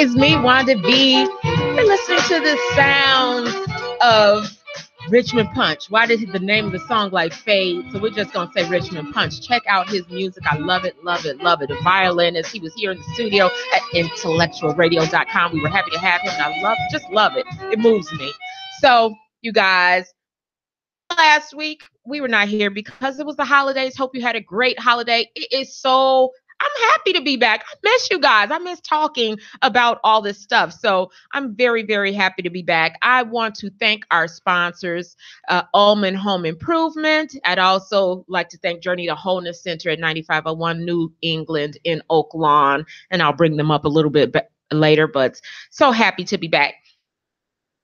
is me, Wanda B. You're listening to the sounds of Richmond Punch. Why did the name of the song like fade? So we're just going to say Richmond Punch. Check out his music. I love it, love it, love it. The violinist, he was here in the studio at IntellectualRadio.com. We were happy to have him, and I just love it. It moves me. So, you guys, last week we were not here because it was the holidays. Hope you had a great holiday. I'm happy to be back. I miss you guys. I miss talking about all this stuff. So I'm very, very happy to be back. I want to thank our sponsors, Ullman Home Improvement. I'd also like to thank Journey to Wholeness Center at 9501 New England in Oak Lawn. And I'll bring them up a little bit later, but so happy to be back.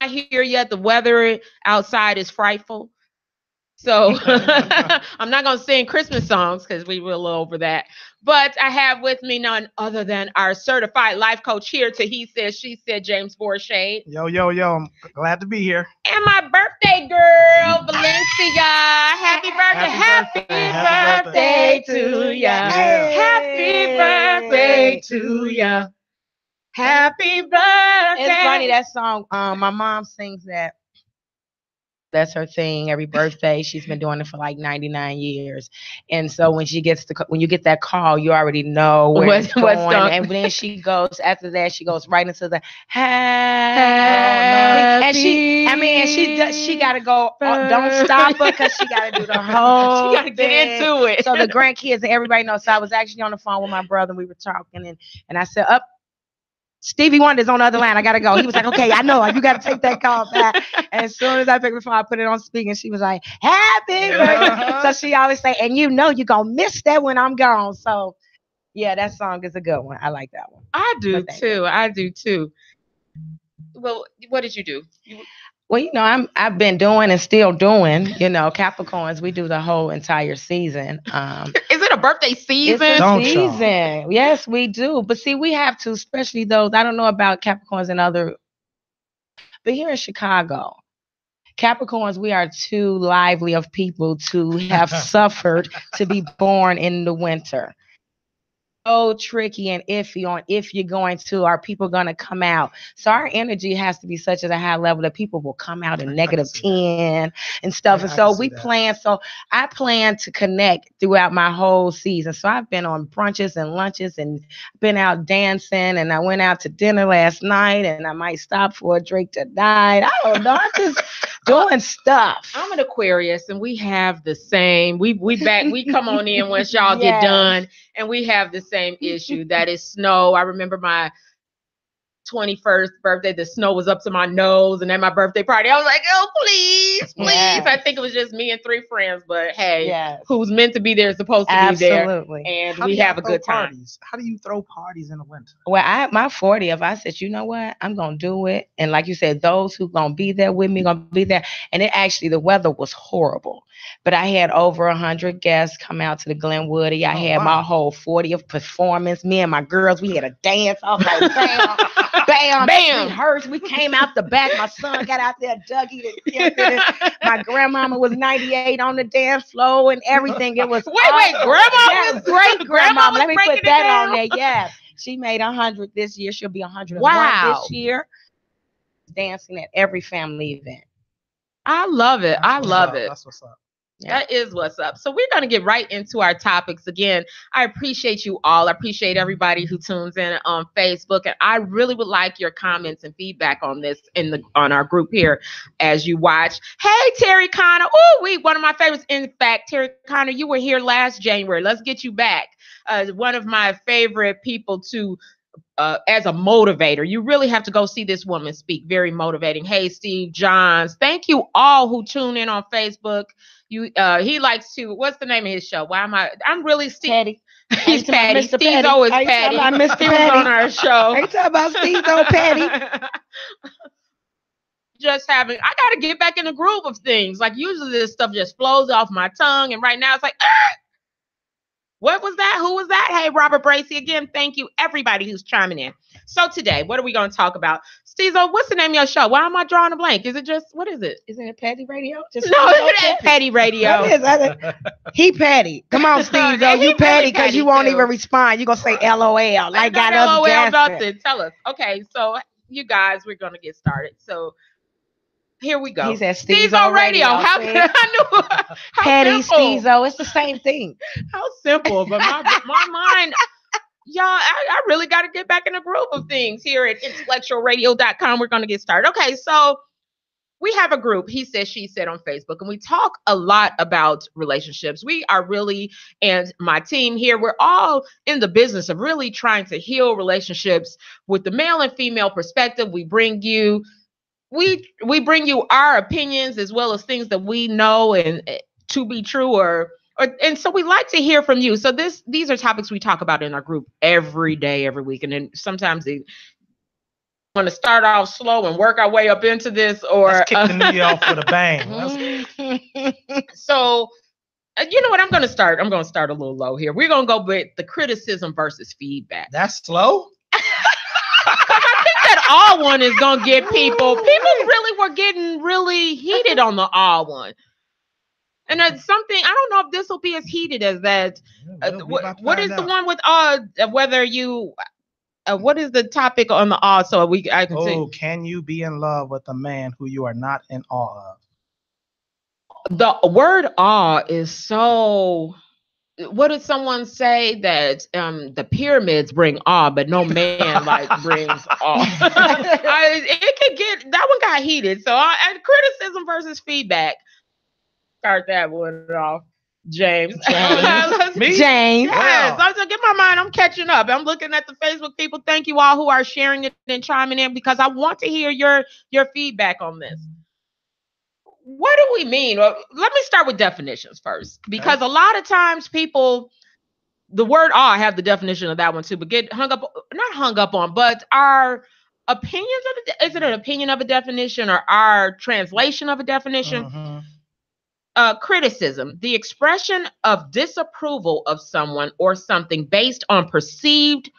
I hear yet the weather outside is frightful. So I'm not going to sing Christmas songs because we were a little over that. But I have with me none other than our certified life coach here to He Said, She Said, James Borshade. Yo. I'm glad to be here. And my birthday girl, Valencia. Happy birthday. Happy birthday to ya. Happy birthday to ya. Happy birthday. It's funny, that song, my mom sings that. That's her thing every birthday. She's been doing it for like 99 years. And so when you get that call, you already know where it's going. And then she goes, after that, she goes right into the happy. And she got to go, don't stop her because she got to do the whole She got to get into it. So the grandkids and everybody knows. So I was actually on the phone with my brother and we were talking and I said, Stevie Wonder's on the other line. I got to go. He was like, okay, I know. You got to take that call back. And as soon as I picked the phone, I put it on speaker and she was like, happy birthday. So she always say, and you know you're going to miss that when I'm gone. So, yeah, that song is a good one. I like that one. I do too. Well, what did you do? Well, I've been doing and still doing, Capricorns, we do the whole entire season. Is it a birthday season? It's a season. Yes, we do. But see, we have to, especially those, I don't know about Capricorns and other, but here in Chicago, Capricorns, we are too lively of people to have suffered to be born in the winter. So tricky and iffy on if you're going to, are people going to come out? So our energy has to be such at a high level that people will come out in -10 and stuff. And so I plan to connect throughout my whole season. So I've been on brunches and lunches and been out dancing, and I went out to dinner last night, and I might stop for a drink tonight. I don't know. I'm just doing stuff. I'm an Aquarius, and we have the same. We come on in once y'all get done, and we have the same issue. That is snow. I remember my 21st birthday, the snow was up to my nose, and at my birthday party, I was like, oh, please. Yeah. I think it was just me and 3 friends, but hey, who's meant to be there is supposed to be there. And we have a good time. How do you throw parties in the winter? Well, my 40th, I said, you know what? I'm going to do it. And like you said, those who going to be there with me, going to be there. And the weather was horrible. But I had over 100 guests come out to the Glenwood. I had my whole 40th performance. Me and my girls, we had a dance. I was like, bam, bam. We came out the back. My son got out there, Dougie. My grandmama was 98 on the dance floor and everything. It was grandma? Great grandmama. Let me put that on there. Yeah. She made 100 this year. She'll be 101 this year. Dancing at every family event. I love it. That's what's up. Yeah. That is what's up. So we're going to get right into our topics. Again, I appreciate you all. I appreciate everybody who tunes in on Facebook. And I really would like your comments and feedback on this on our group here as you watch. Hey, Terry Connor. Oh, one of my favorites. In fact, Terry Connor, you were here last January. Let's get you back. One of my favorite people to as a motivator. You really have to go see this woman speak. Very motivating. Hey, Steve Johns. Thank you all who tune in on Facebook. He likes to, what's the name of his show? I'm really Steve. Patty. He's Patty. Steve's always Patty. He was on our show. Are you talking about Steve's old Patty? I got to get back in the groove of things. Like usually this stuff just flows off my tongue. And right now it's like, What was that? Who was that? Hey, Robert Bracy. Again, thank you, everybody who's chiming in. So today, what are we going to talk about? Steezo, what's the name of your show? Why am I drawing a blank? Is it just, what is it? Isn't it Petty Radio? Just No, it ain't Petty Radio. He petty. Come on, Steve. Yeah, You he petty really because you won't too. even respond. You're going to say LOL. Like got LOL, us nothing. Tell us. Okay, so you guys, we're going to get started. So here we go. He said Steezo Radio. How see? I knew how Petty simple. Steezo. It's the same thing. How simple. But my mind, y'all, I really got to get back in the groove of things here at IntellectualRadio.com. We're going to get started. Okay, so we have a group, He Said, She Said, on Facebook, and we talk a lot about relationships. We are really, and my team here, we're all in the business of really trying to heal relationships with the male and female perspective. We bring you our opinions as well as things that we know and to be true and so we like to hear from you. So these are topics we talk about in our group every day, every week. And then sometimes they want to start off slow and work our way up into this, or let's kick the new year off with a bang. So you know what? I'm going to start a little low here. We're going to go with the criticism versus feedback. That's slow. That all one is gonna get people really were getting really heated on the all one, and that's something I don't know if this will be as heated as that. What is the one with whether you what is the topic on the all, so I can say, can you be in love with a man who you are not in awe of? the word awe is so. What did someone say that the pyramids bring awe, but no man brings awe? It could get that one got heated. So criticism versus feedback. Start that one off, James. Me? James. Yes, wow. So get my mind. I'm catching up. I'm looking at the Facebook people. Thank you all who are sharing it and chiming in because I want to hear your feedback on this. What do we mean? Well, let me start with definitions first, because a lot of times people, the word awe, I have the definition of that one too, but get not hung up on, but our opinions of it. Is it an opinion of a definition or our translation of a definition? Mm-hmm. Criticism, the expression of disapproval of someone or something based on perceived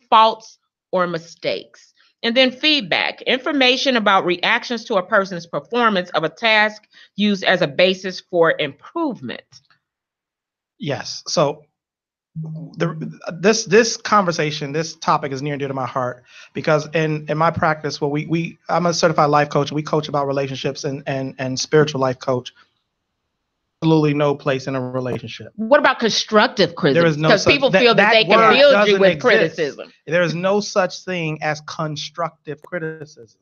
faults or mistakes. And then feedback, information about reactions to a person's performance of a task used as a basis for improvement. Yes. So this conversation, this topic is near and dear to my heart because in my practice, I'm a certified life coach. We coach about relationships and spiritual life coach. Absolutely no place in a relationship. What about constructive criticism? There is no because people feel that they can build you with criticism. There is no such thing as constructive criticism.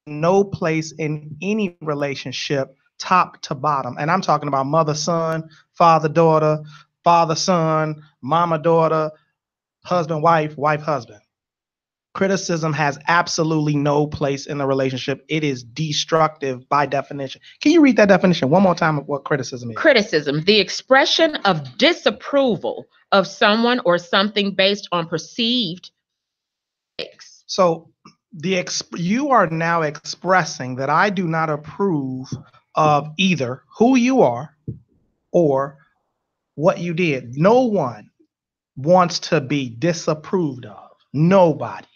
No place in any relationship, top to bottom. And I'm talking about mother-son, father-daughter, father-son, mama-daughter, husband-wife, wife-husband. Criticism has absolutely no place in the relationship. It is destructive by definition. Can you read that definition one more time of what criticism is? Criticism, the expression of disapproval of someone or something based on perceived mistakes. So you are now expressing that I do not approve of either who you are or what you did. No one wants to be disapproved of. Nobody.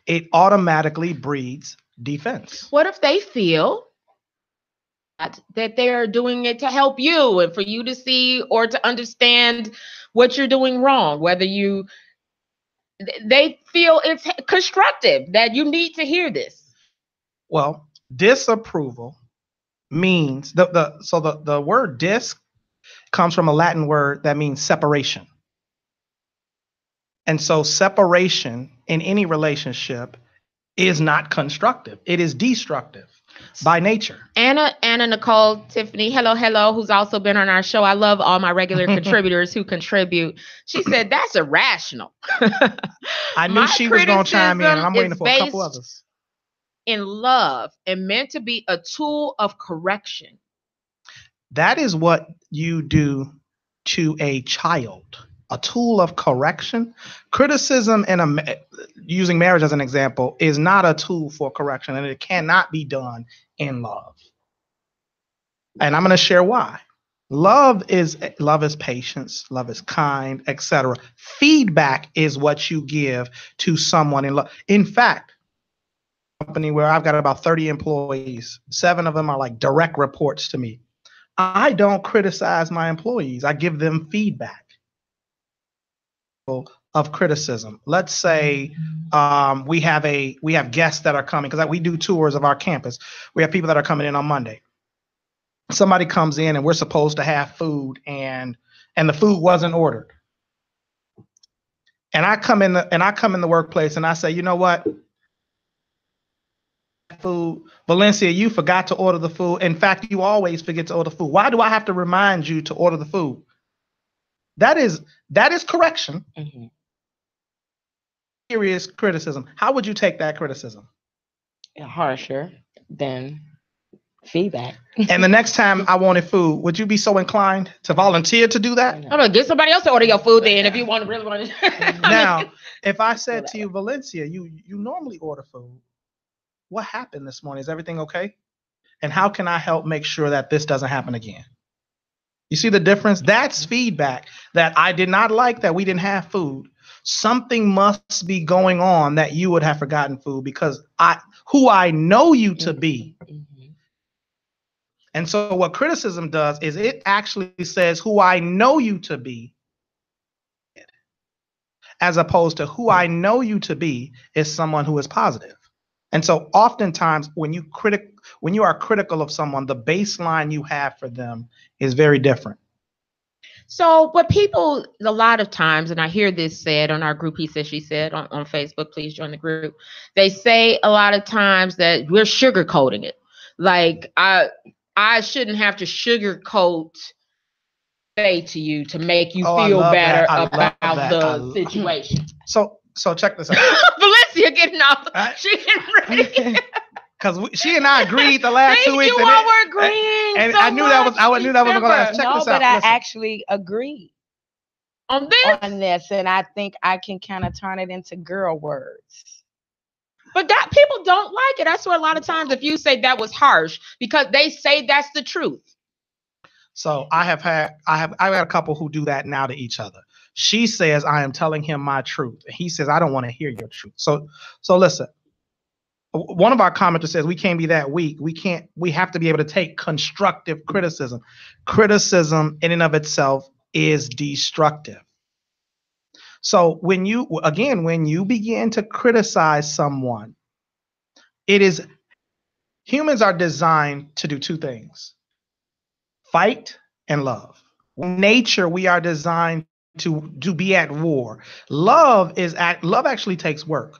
It automatically breeds defense. What if they feel that they're doing it to help you and for you to see or to understand what you're doing wrong? Whether they feel it's constructive, that you need to hear this. Well, disapproval means the word dis comes from a Latin word that means separation. And so separation in any relationship is not constructive. It is destructive by nature. Anna, Nicole, Tiffany, hello, who's also been on our show. I love all my regular contributors who contribute. She said, that's irrational. I knew she was going to chime in, and I'm waiting for a couple others. In love and meant to be a tool of correction. That is what you do to a child. A tool of correction. Criticism, using marriage as an example, is not a tool for correction, and it cannot be done in love. And I'm going to share why. Love is patience, love is kind, etc. Feedback is what you give to someone in love. In fact, company where I've got about 30 employees, 7 of them are like direct reports to me. I don't criticize my employees. I give them feedback of criticism. Let's say we have guests that are coming because we do tours of our campus. We have people that are coming in on Monday. Somebody comes in and we're supposed to have food and the food wasn't ordered. And I come in the workplace and I say, you know what? Food, Valencia, you forgot to order the food. In fact, you always forget to order food. Why do I have to remind you to order the food? That is correction. Mm-hmm. Serious criticism. How would you take that criticism? Harsher than feedback. And the next time I wanted food, would you be so inclined to volunteer to do that? I'm gonna get somebody else to order your food then if you really want to. Now, if I said to you, Valencia, you normally order food. What happened this morning? Is everything okay? And how can I help make sure that this doesn't happen again? You see the difference? That's feedback that I did not like that we didn't have food. Something must be going on that you would have forgotten food because who I know you to be. Mm-hmm. And so what criticism does is it actually says who I know you to be, as opposed to who I know you to be is someone who is positive. And so oftentimes when you are critical of someone, the baseline you have for them is very different. So what people, a lot of times, and I hear this said on our group, he said, she said on Facebook, please join the group. They say a lot of times that we're sugarcoating it. Like I shouldn't have to sugarcoat to you to make you feel better about the situation. So check this out. Valencia getting off. She getting ready. Because she and I agreed the last 2 weeks. You all were agreeing. And so I knew that was going to check this out. But I actually agreed on this, and I think I can kind of turn it into girl words. But that people don't like it. That's why a lot of times if you say that was harsh, because they say that's the truth. So I have had a couple who do that now to each other. She says, I am telling him my truth. He says, I don't want to hear your truth. So listen, one of our commenters says we can't be that weak. We have to be able to take constructive criticism. Criticism in and of itself is destructive. So when you begin to criticize someone, humans are designed to do 2 things. Fight and love. In nature, we are designed to be at war. Love actually takes work.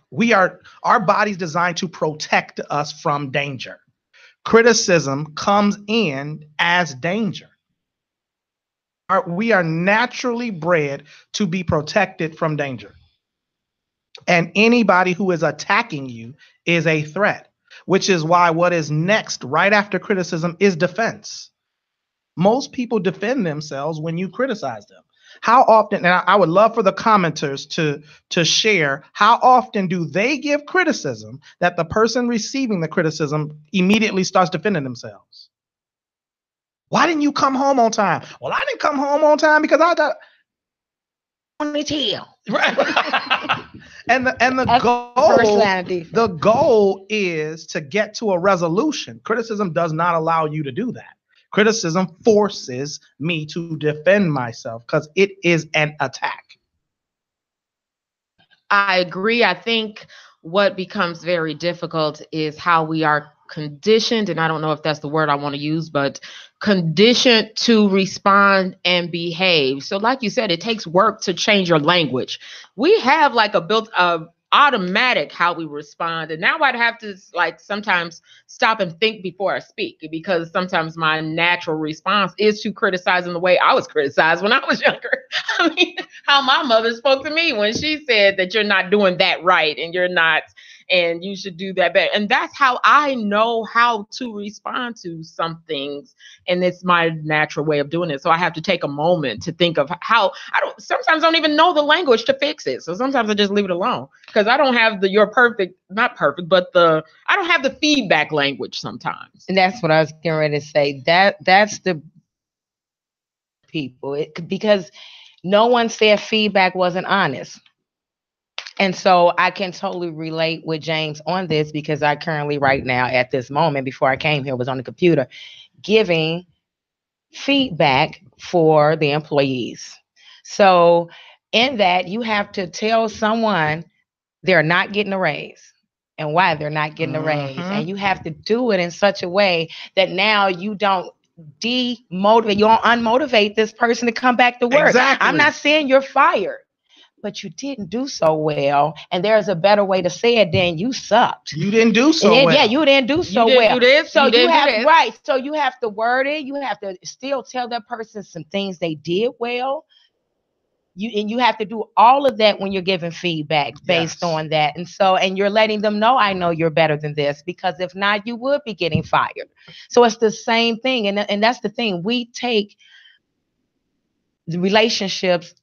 Our body's designed to protect us from danger. Criticism comes in as danger. We are naturally bred to be protected from danger. And anybody who is attacking you is a threat, which is why what is next right after criticism is defense. Most people defend themselves when you criticize them. How often, and I would love for the commenters to share, how often do they give criticism that the person receiving the criticism immediately starts defending themselves? Why didn't you come home on time? Well, I didn't come home on time because I got ponytail. Right. and the goal is to get to a resolution. Criticism does not allow you to do that. Criticism forces me to defend myself because it is an attack. I agree. I think what becomes very difficult is how we are conditioned, and I don't know if that's the word I want to use, but conditioned to respond and behave. So like you said, it takes work to change your language. We have like a automatic how we respond, and now I'd have to sometimes stop and think before I speak, because sometimes my natural response is to criticize in the way I was criticized when I was younger. I mean, how my mother spoke to me when she said that you're not doing that right and you should do that better. And that's how I know how to respond to some things. And it's my natural way of doing it. So I have to take a moment to think of how sometimes I don't even know the language to fix it. So sometimes I just leave it alone because I don't have I don't have the feedback language sometimes. And that's what I was getting ready to say. That's the people because no one said feedback wasn't honest. And so I can totally relate with James on this because I currently right now at this moment before I came here was on the computer giving feedback for the employees. So in that you have to tell someone they're not getting a raise and why they're not getting a raise. And you have to do it in such a way that now you don't demotivate, you don't unmotivate this person to come back to work. Exactly. I'm not saying you're fired, but you didn't do so well. And there's a better way to say it than you sucked. You didn't do so well. Yeah, you didn't do so you didn't well. Do this, so you have do this. Right. So you have to word it. You have to still tell that person some things they did well. You have to do all of that when you're giving feedback based on that. And you're letting them know, I know you're better than this, because if not, you would be getting fired. So it's the same thing. And that's the thing. We take the relationships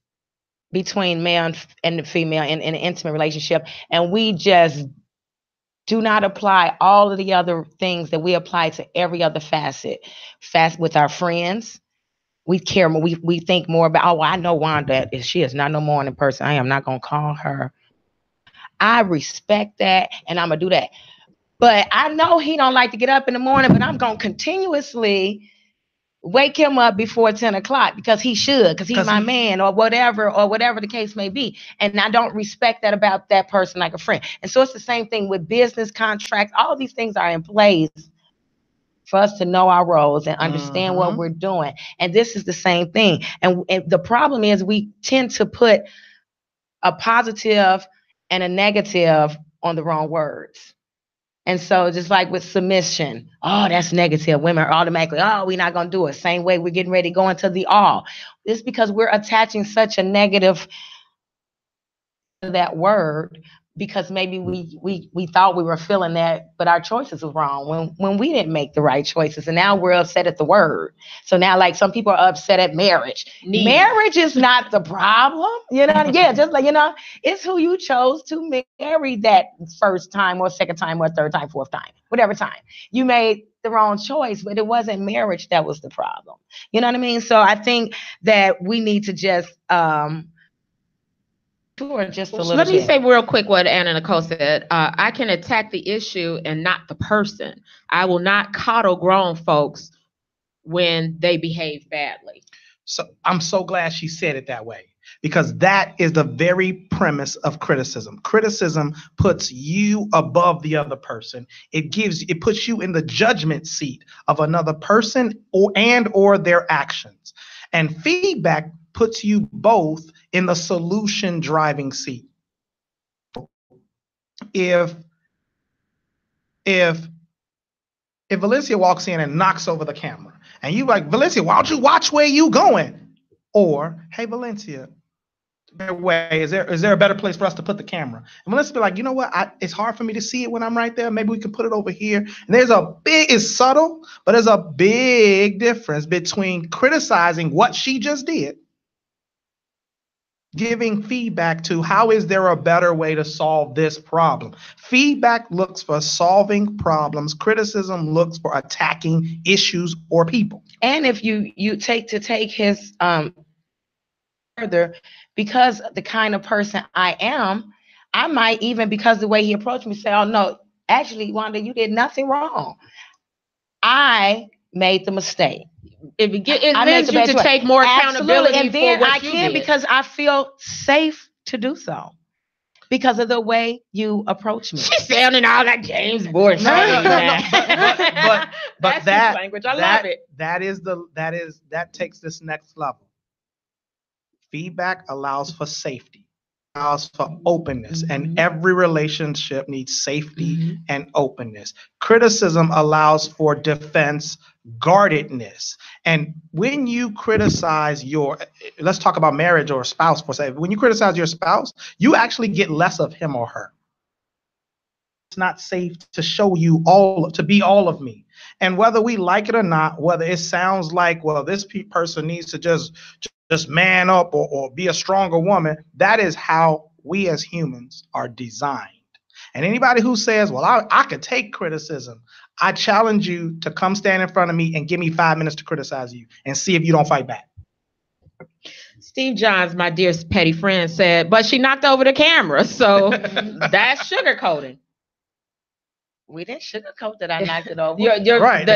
between male and the female in an intimate relationship, and we just do not apply all of the other things that we apply to every other facet with our friends. We care more. We think more about, oh, I know Wanda. If she is not no morning person, I am not going to call her. I respect that, and I'm going to do that. But I know he don't like to get up in the morning, but I'm going to continuously wake him up before 10 o'clock because he should, because he's my man or whatever the case may be. And I don't respect that about that person like a friend. And so it's the same thing with business contracts. All these things are in place for us to know our roles and understand what we're doing. And this is the same thing. And the problem is we tend to put a positive and a negative on the wrong words. And so just like with submission, oh, that's negative. Women are automatically, oh, we're not going to do it. Same way we're getting ready to go into the all. It's because we're attaching such a negative to that word because maybe we thought we were feeling that, but our choices were wrong when we didn't make the right choices. And now we're upset at the word. So now, like, some people are upset at marriage. Marriage is not the problem. Just like, it's who you chose to marry that first time or second time or third time, fourth time, whatever time. You made the wrong choice, but it wasn't marriage that was the problem. You know what I mean? So I think that we need to just let me say real quick what Anna Nicole said. I can attack the issue and not the person. I will not coddle grown folks when they behave badly. So I'm so glad she said it that way, because that is the very premise of criticism. Criticism puts you above the other person. It puts you in the judgment seat of another person or their actions. And feedback puts you both in the solution driving seat. If Valencia walks in and knocks over the camera and you like, Valencia, why don't you watch where you going? Or, hey, Valencia, is there a better place for us to put the camera? And Valencia be like, you know what? It's hard for me to see it when I'm right there. Maybe we can put it over here. And it's subtle, but there's a big difference between criticizing what she just did, giving feedback to how is there a better way to solve this problem. Feedback looks for solving problems. Criticism looks for attacking issues or people. And if you take his further, because the kind of person I am, I might even, because the way he approached me, say, oh no, actually, Wanda, you did nothing wrong. I made the mistake. It means you to take more accountability. And then for what I can, because I feel safe to do so because of the way you approach me. She's sounding all like James Bourne. But that's that language. I love it. That takes this next level. Feedback allows for safety, allows for openness, and every relationship needs safety and openness. Criticism allows for defense, guardedness. And when you criticize let's talk about marriage or spouse for a second. When you criticize your spouse, you actually get less of him or her. It's not safe to show you to be all of me. And whether we like it or not, whether it sounds like, well, this person needs to just man up or be a stronger woman, that is how we as humans are designed. And anybody who says, well, I could take criticism, I challenge you to come stand in front of me and give me 5 minutes to criticize you and see if you don't fight back. Steve Johns, my dear petty friend, said, but she knocked over the camera. So that's sugarcoating. We didn't sugarcoat that I knocked it over. You're Right.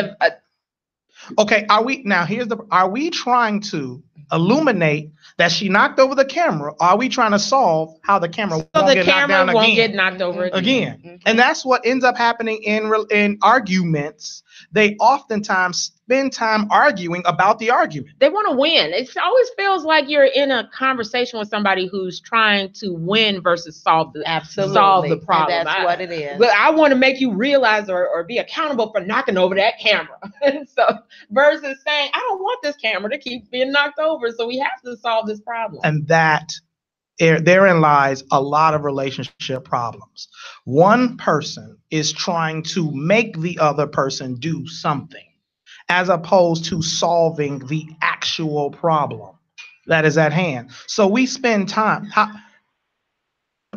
Okay, are we trying to illuminate that she knocked over the camera? Or are we trying to solve how the camera won't get knocked over again? Mm-hmm. And that's what ends up happening in arguments. They oftentimes spend time arguing about the argument. They want to win. It always feels like you're in a conversation with somebody who's trying to win versus solve the problem. And that's what it is. But I want to make you realize or be accountable for knocking over that camera. So versus saying, I don't want this camera to keep being knocked over, so we have to solve this problem. And therein lies a lot of relationship problems. One person is trying to make the other person do something, as opposed to solving the actual problem that is at hand. So we spend time.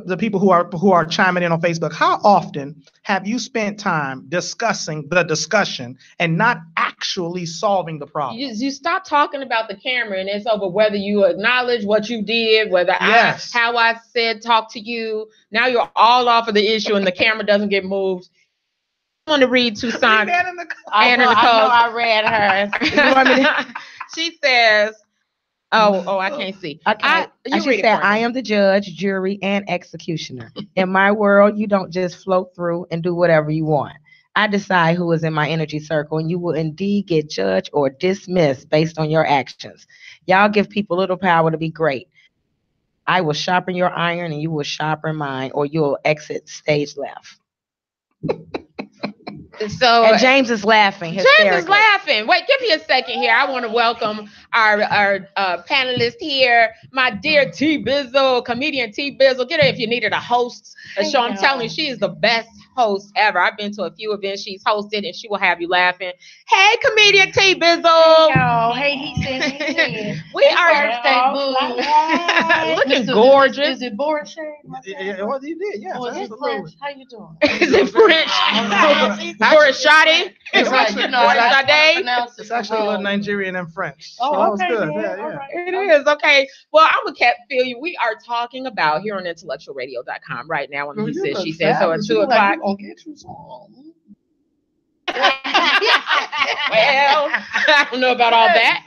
The people who are chiming in on Facebook, how often have you spent time discussing the discussion and not actually solving the problem? You stop talking about the camera and it's over whether you acknowledge what you did, whether how I said talk to you. Now you're all off of the issue and the camera doesn't get moved. I want to read Tucson. I know I read her. She says, I can't see. Okay. She said, I am the judge, jury, and executioner. In my world, you don't just float through and do whatever you want. I decide who is in my energy circle, and you will indeed get judged or dismissed based on your actions. Y'all give people little power to be great. I will sharpen your iron, and you will sharpen mine, or you'll exit stage left. So and James is laughing. James is laughing. Wait, give me a second here. I want to welcome our panelist here, my dear T Bizzle, comedian T Bizzle. Get her if you needed a host. So I'm telling you, she is the best host ever. I've been to a few events she's hosted, and she will have you laughing. Hey, comedian T Bizzle. Hey, he said. We are looking gorgeous. Is it board shade? Yeah, well, you did, yes. French? How you doing? Is it French? Boris Shadi? It's actually a little Nigerian and French. Oh, so okay. That was good. Yeah. It is. Okay. Well, I'm going to feel you. We are talking about here on IntellectualRadio.com right now. And he says, she says, so at 2 o'clock. I'll get you some. Well, I don't know about all that.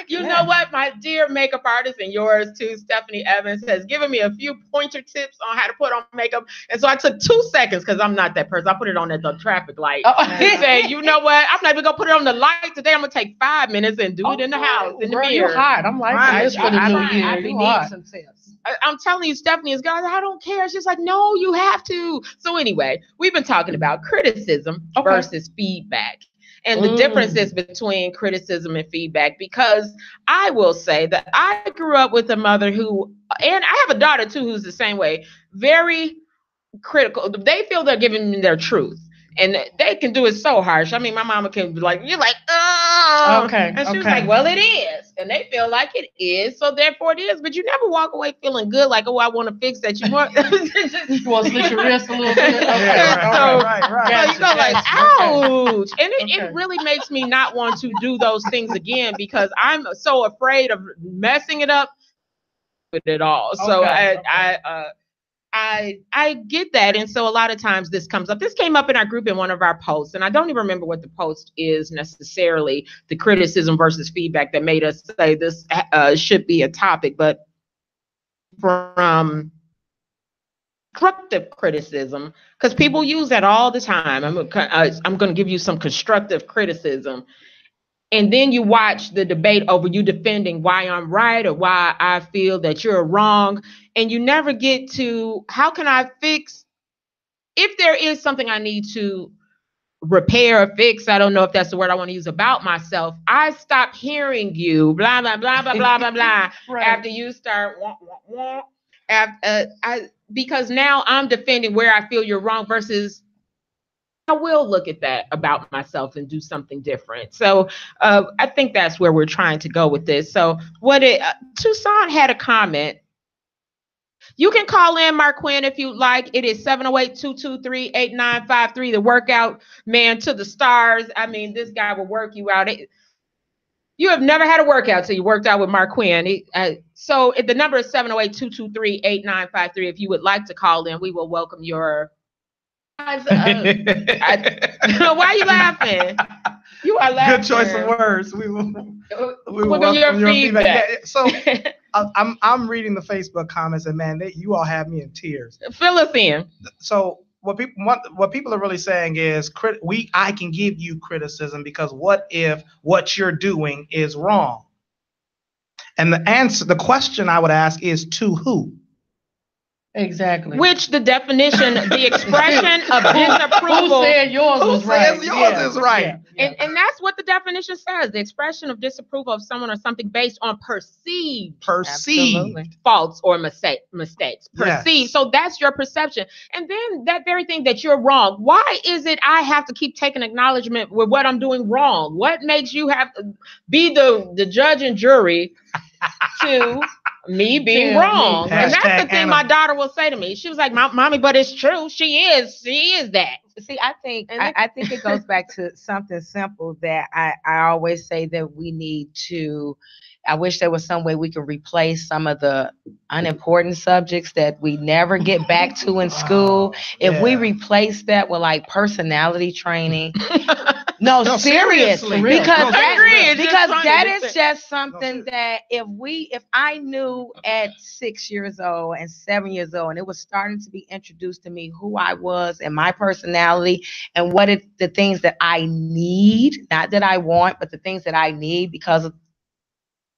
You know what? My dear makeup artist and yours too, Stephanie Evans, has given me a few pointer tips on how to put on makeup. And so I took 2 seconds because I'm not that person. I put it on at the traffic light. He said, you know what? I'm not even going to put it on the light today. I'm going to take 5 minutes and do it in the house, in the mirror. You're hot. I'm like, this for the new year. You hot. I'm telling you, Stephanie is God. I don't care. She's like, no, you have to. So anyway, we've been talking about criticism versus feedback and the differences between criticism and feedback, because I will say that I grew up with a mother who, and I have a daughter too, who's the same way, very critical. They feel they're giving me their truth. And they can do it so harsh. I mean, my mama can be like, you're like, oh. Okay. And she was like, well, it is. And they feel like it is. So therefore it is. But you never walk away feeling good like, oh, I want to fix that. You want you want to slit your wrist a little bit. Right. So you go like, ouch. And it really makes me not want to do those things again because I'm so afraid of messing it up with it all. So I get that. And so a lot of times this comes up. This came up in our group in one of our posts. And I don't even remember what the post is necessarily, the criticism versus feedback that made us say this should be a topic. But from constructive criticism, because people use that all the time. I'm going to give you some constructive criticism. And then you watch the debate over you defending why I'm right or why I feel that you're wrong. And you never get to, how can I fix, if there is something I need to repair or fix, I don't know if that's the word I want to use about myself. I stop hearing you, blah, blah, blah, blah, blah, blah, blah, after you start, because now I'm defending where I feel you're wrong versus I will look at that about myself and do something different. So I think that's where we're trying to go with this. So Tucson had a comment. You can call in, Marquin, if you like. It is 708-223-8953, the workout man to the stars. I mean, this guy will work you out. You have never had a workout till you worked out with Mark Quinn. So if the number is 708-223-8953. If you would like to call in, we will welcome your. Why are you laughing? You are laughing. Good choice of words. We will welcome your feedback. Yeah, so I'm reading the Facebook comments, and man, you all have me in tears. Fill us in. So what people are really saying is, I can give you criticism because what if what you're doing is wrong? And the question I would ask is, to who? Exactly. Which the definition, the expression of disapproval. Who said yours was right? Yours is right. Yeah. And that's what the definition says. The expression of disapproval of someone or something based on perceived faults or mistakes. Perceived. Yes. So that's your perception. And then that very thing that you're wrong. Why is it I have to keep taking acknowledgement with what I'm doing wrong? What makes you have to be the judge and jury to me being wrong? And that's the thing my daughter will say to me. She was like, "Mommy, but it's true. She is that." See, I think it goes back to something simple that I always say that we need to. I wish there was some way we could replace some of the unimportant subjects that we never get back to in school. If we replace that with like personality training. No, seriously. Because that is just something that if I knew at 6 years old and 7 years old, and it was starting to be introduced to me who I was and my personality and the things that I need, not that I want, but the things that I need because of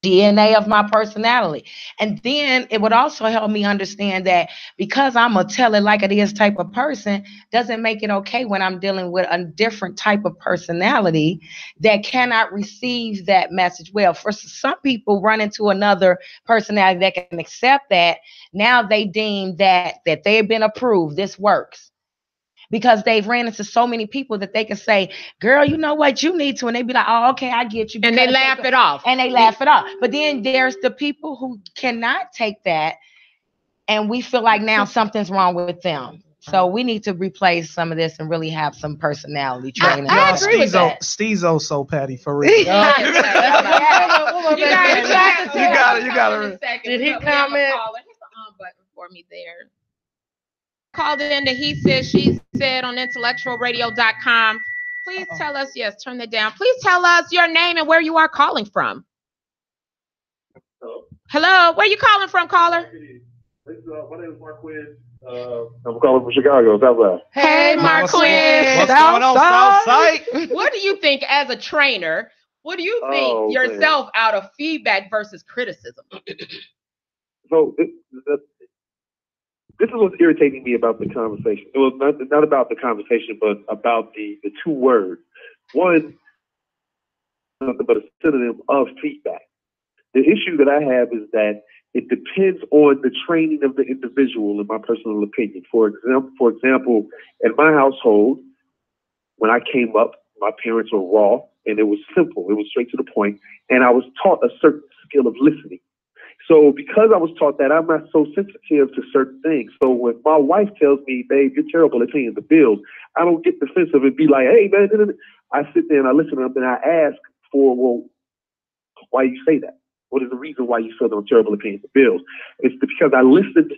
DNA of my personality. And then it would also help me understand that because I'm a tell it like it is type of person doesn't make it okay when I'm dealing with a different type of personality that cannot receive that message well. For some people run into another personality that can accept that. Now they deem that they've been approved. This works. Because they've ran into so many people that they can say, girl, you know what, you need to. And they be like, oh, okay, I get you. And they laugh it off. But then there's the people who cannot take that. And we feel like now something's wrong with them. So we need to replace some of this and really have some personality training. I agree with that. Steezo's so petty for real. You got it. Did he comment? Hit the on button for me there. Called in to He Said, She Said on IntellectualRadio.com. Please tell us, turn that down. Please tell us your name and where you are calling from. Hello, where you calling from, caller? My name is Mark Quinn. I'm calling from Chicago, Southside. Hey, Mark Quinn. What's going on, Southside? What do you think as a trainer? What do you think yourself out of feedback versus criticism? So this is what's irritating me about the conversation. It was not about the conversation, but about the two words. One, nothing but a synonym of feedback. The issue that I have is that it depends on the training of the individual, in my personal opinion. For example, in my household, when I came up, my parents were raw, and it was simple. It was straight to the point, and I was taught a certain skill of listening. So because I was taught that, I'm not so sensitive to certain things. So when my wife tells me, babe, you're terrible at paying the bills, I don't get defensive and be like, hey, man. I sit there and I listen to them and I ask for, well, why you say that? What is the reason why you feel that I'm terrible at paying the bills? It's because I listened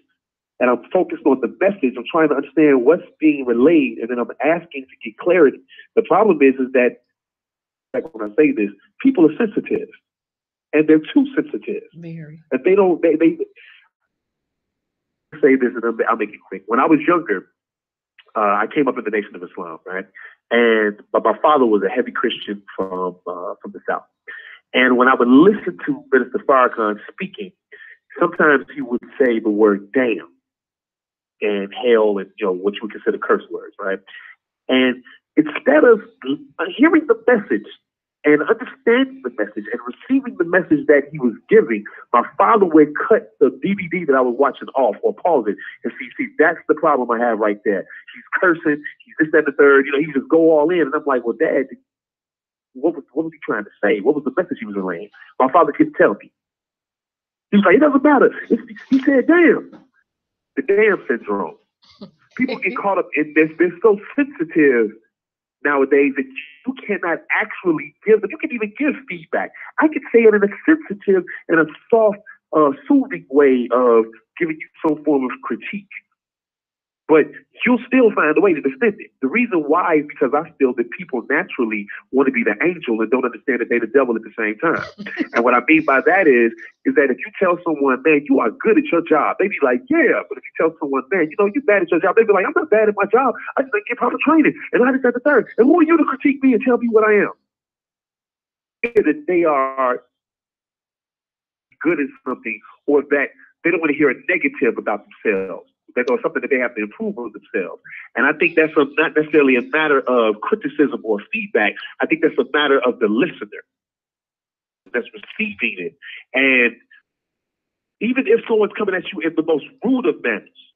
and I'm focused on the message. I'm trying to understand what's being relayed, and then I'm asking to get clarity. The problem is that, like when I say this, people are sensitive. And they're too sensitive. Very. And they say this, and I'll make it quick. When I was younger, I came up in the Nation of Islam, right? But my father was a heavy Christian from the South. And when I would listen to Minister Farrakhan speaking, sometimes he would say the word damn and hell and, what you would consider curse words, right? And instead of hearing the message and understanding the message and receiving the message that he was giving, my father would cut the DVD that I was watching off or pause it and see, that's the problem I have right there. He's cursing, he's this, that, and the third, he would just go all in. And I'm like, well, Dad, what was he trying to say? What was the message he was relaying? My father couldn't tell me. He was like, it doesn't matter. He said, damn. The damn syndrome. People get caught up in this. They're so sensitive nowadays that you cannot actually give them. You can even give feedback. I can say it in a sensitive and a soft, soothing way of giving you some form of critique. But you'll still find a way to defend it. The reason why is because I feel that people naturally want to be the angel and don't understand that they're the devil at the same time. And what I mean by that is that if you tell someone, man, you are good at your job, they be like, yeah. But if you tell someone, man, you know, you're bad at your job, they be like, I'm not bad at my job. I just didn't get proper training. And I just got the third. And who are you to critique me and tell me what I am? That they are good at something, or that they don't want to hear a negative about themselves. Or something that they have to improve on themselves. And I think that's not necessarily a matter of criticism or feedback. I think that's a matter of the listener that's receiving it. And even if someone's coming at you in the most rude of manners,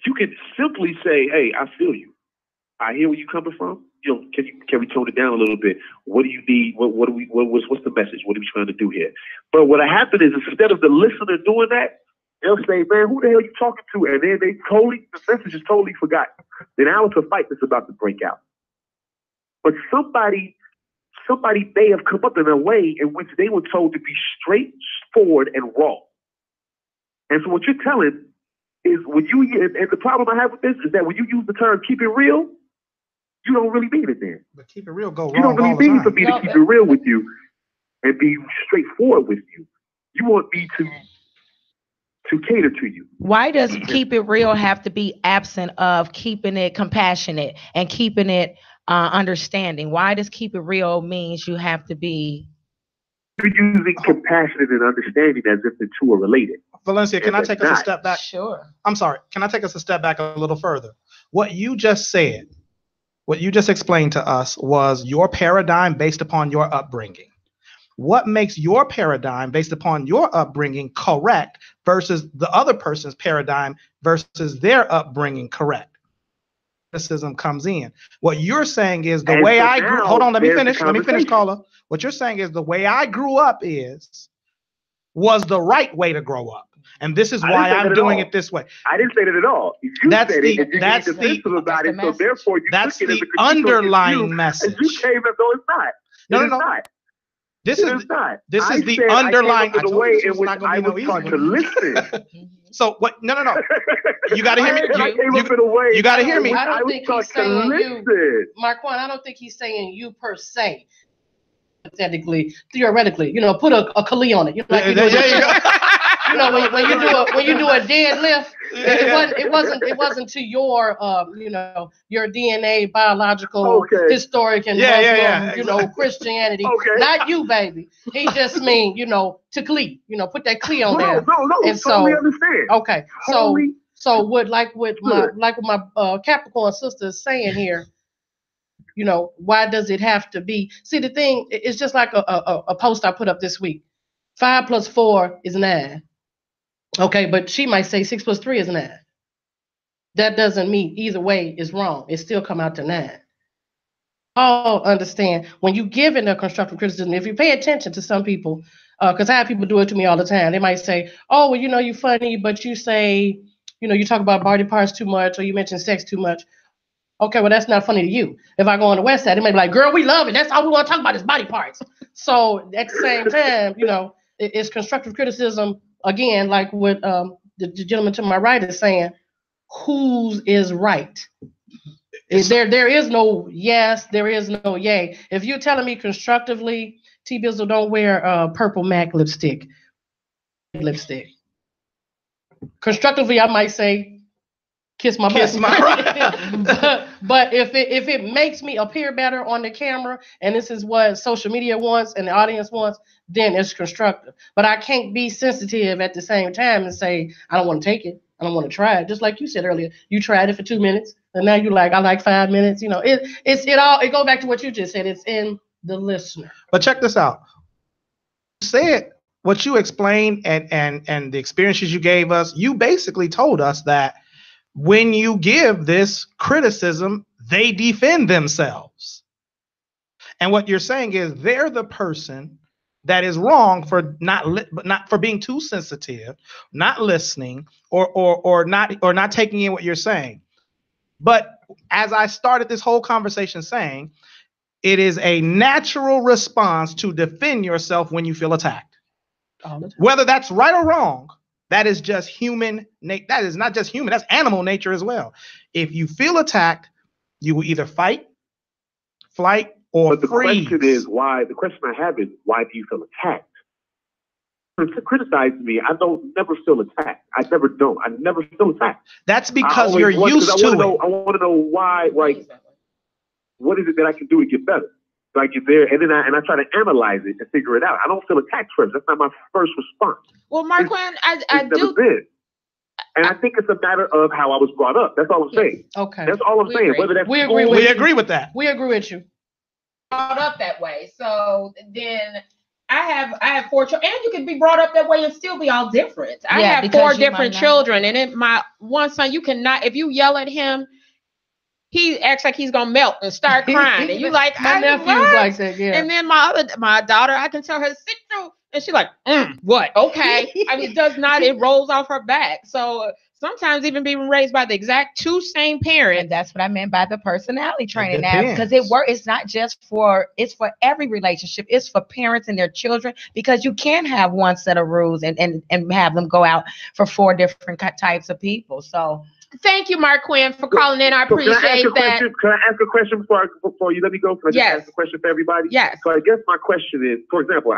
you can simply say, hey, I feel you. I hear where you're coming from. You know, can we tone it down a little bit? What do you need? What's the message? What are we trying to do here? But what happened is, instead of the listener doing that, they'll say, man, who the hell are you talking to? And then the message is totally forgotten. Then now it's a fight that's about to break out. But somebody may have come up in a way in which they were told to be straightforward and raw. And so what you're telling is, and the problem I have with this is that when you use the term keep it real, you don't really mean it then. But keep it real, go wrong. You don't really mean for me to keep it real with you and be straightforward with you. You want me to cater to you. Why does keep it real have to be absent of keeping it compassionate and keeping it understanding? Why does keep it real means you have to be? You're using compassionate and understanding as if the two are related. Valencia, can I take us a step back? Sure. I'm sorry. Can I take us a step back a little further? What you just said, what you just explained to us was your paradigm based upon your upbringing. What makes your paradigm based upon your upbringing correct versus the other person's paradigm versus their upbringing correct? Criticism comes in. What you're saying is the way I grew. Hold on, let me finish, caller. What you're saying is the way I grew up was the right way to grow up. And this is why I'm doing it this way. I didn't say that at all. You said it, and you get defensive about it, so therefore you that's took it as the a critique underlying message. And you came as though it's not. No. Not. This is the underlying. I told you way in which I was taught to listen. So what? No. You got to hear me. You got to hear me. I don't think he's saying you, Marquand. I don't think he's saying you per se. Hypothetically, theoretically, put a Kali on it. There you go. When you do a deadlift, it wasn't to your your DNA, biological, historic, and Muslim, Christianity. Okay. Not you, baby. He just mean to Kli. Put that Kli on there. No. And totally understand. Okay. So what my Capricorn sister is saying here. Why does it have to be? See, the thing is just like a post I put up this week. 5 + 4 is 9. Okay, but she might say 6 + 3 is 9. That doesn't mean either way is wrong. It still come out to 9. All understand when you give in a constructive criticism, if you pay attention to some people, because I have people do it to me all the time. They might say, oh, well, you're funny, but you say, you talk about body parts too much, or you mention sex too much. Okay, well, that's not funny to you. If I go on the West Side, they might be like, girl, we love it. That's all we want to talk about is body parts. So at the same time, it's constructive criticism, again, like what the gentleman to my right is saying, whose is right? There is no yes, there is no yay. If you're telling me constructively, T-Bizzle, don't wear purple MAC lipstick. Constructively, I might say, kiss my butt. But if it makes me appear better on the camera, and this is what social media wants and the audience wants, then it's constructive. But I can't be sensitive at the same time and say, I don't want to take it. I don't want to try it. Just like you said earlier, you tried it for 2 minutes, and now you're like, I like 5 minutes. It goes back to what you just said. It's in the listener. But check this out. You said what you explained and the experiences you gave us. You basically told us that when you give this criticism, they defend themselves. And what you're saying is they're the person that is wrong for not for being too sensitive, not listening, or not taking in what you're saying. But as I started this whole conversation saying, it is a natural response to defend yourself when you feel attacked. Whether that's right or wrong, that is just human. That is not just human, that's animal nature as well. If you feel attacked, you will either fight, flight, or but the freeze. question is why. The question I have is, why do you feel attacked? To criticize me, I don't never feel attacked. I never don't. I never feel attacked. That's because you're used to it. I want to know why. Like, what is it that I can do to get better? So I get there, and then I try to analyze it and figure it out. I don't feel attacked first. That's not my first response. Well, Marquand, I do. Been. And I think it's a matter of how I was brought up. That's all I'm saying. Okay. That's all I'm saying. Agree. Whether that's we agree with that. We agree with you. Brought up that way, so then I have 4 children, and you can be brought up that way and still be all different. I have 4 different children, and my one son, you cannot, if you yell at him, he acts like he's gonna melt and start crying, and you like, my nephew's like that, yeah. And then my daughter, I can tell her sit through, and she's like, what? Okay, I mean, it rolls off her back. So sometimes even being raised by the exact 2 same parents. And that's what I meant by the personality training now, because it's not just it's for every relationship. It's for parents and their children, because you can't have one set of rules and have them go out for 4 different types of people. So thank you, Marquand, for calling in. I appreciate that. Can I ask a question before you let me go? Can I just ask a question for everybody? Yes. So I guess my question is, for example,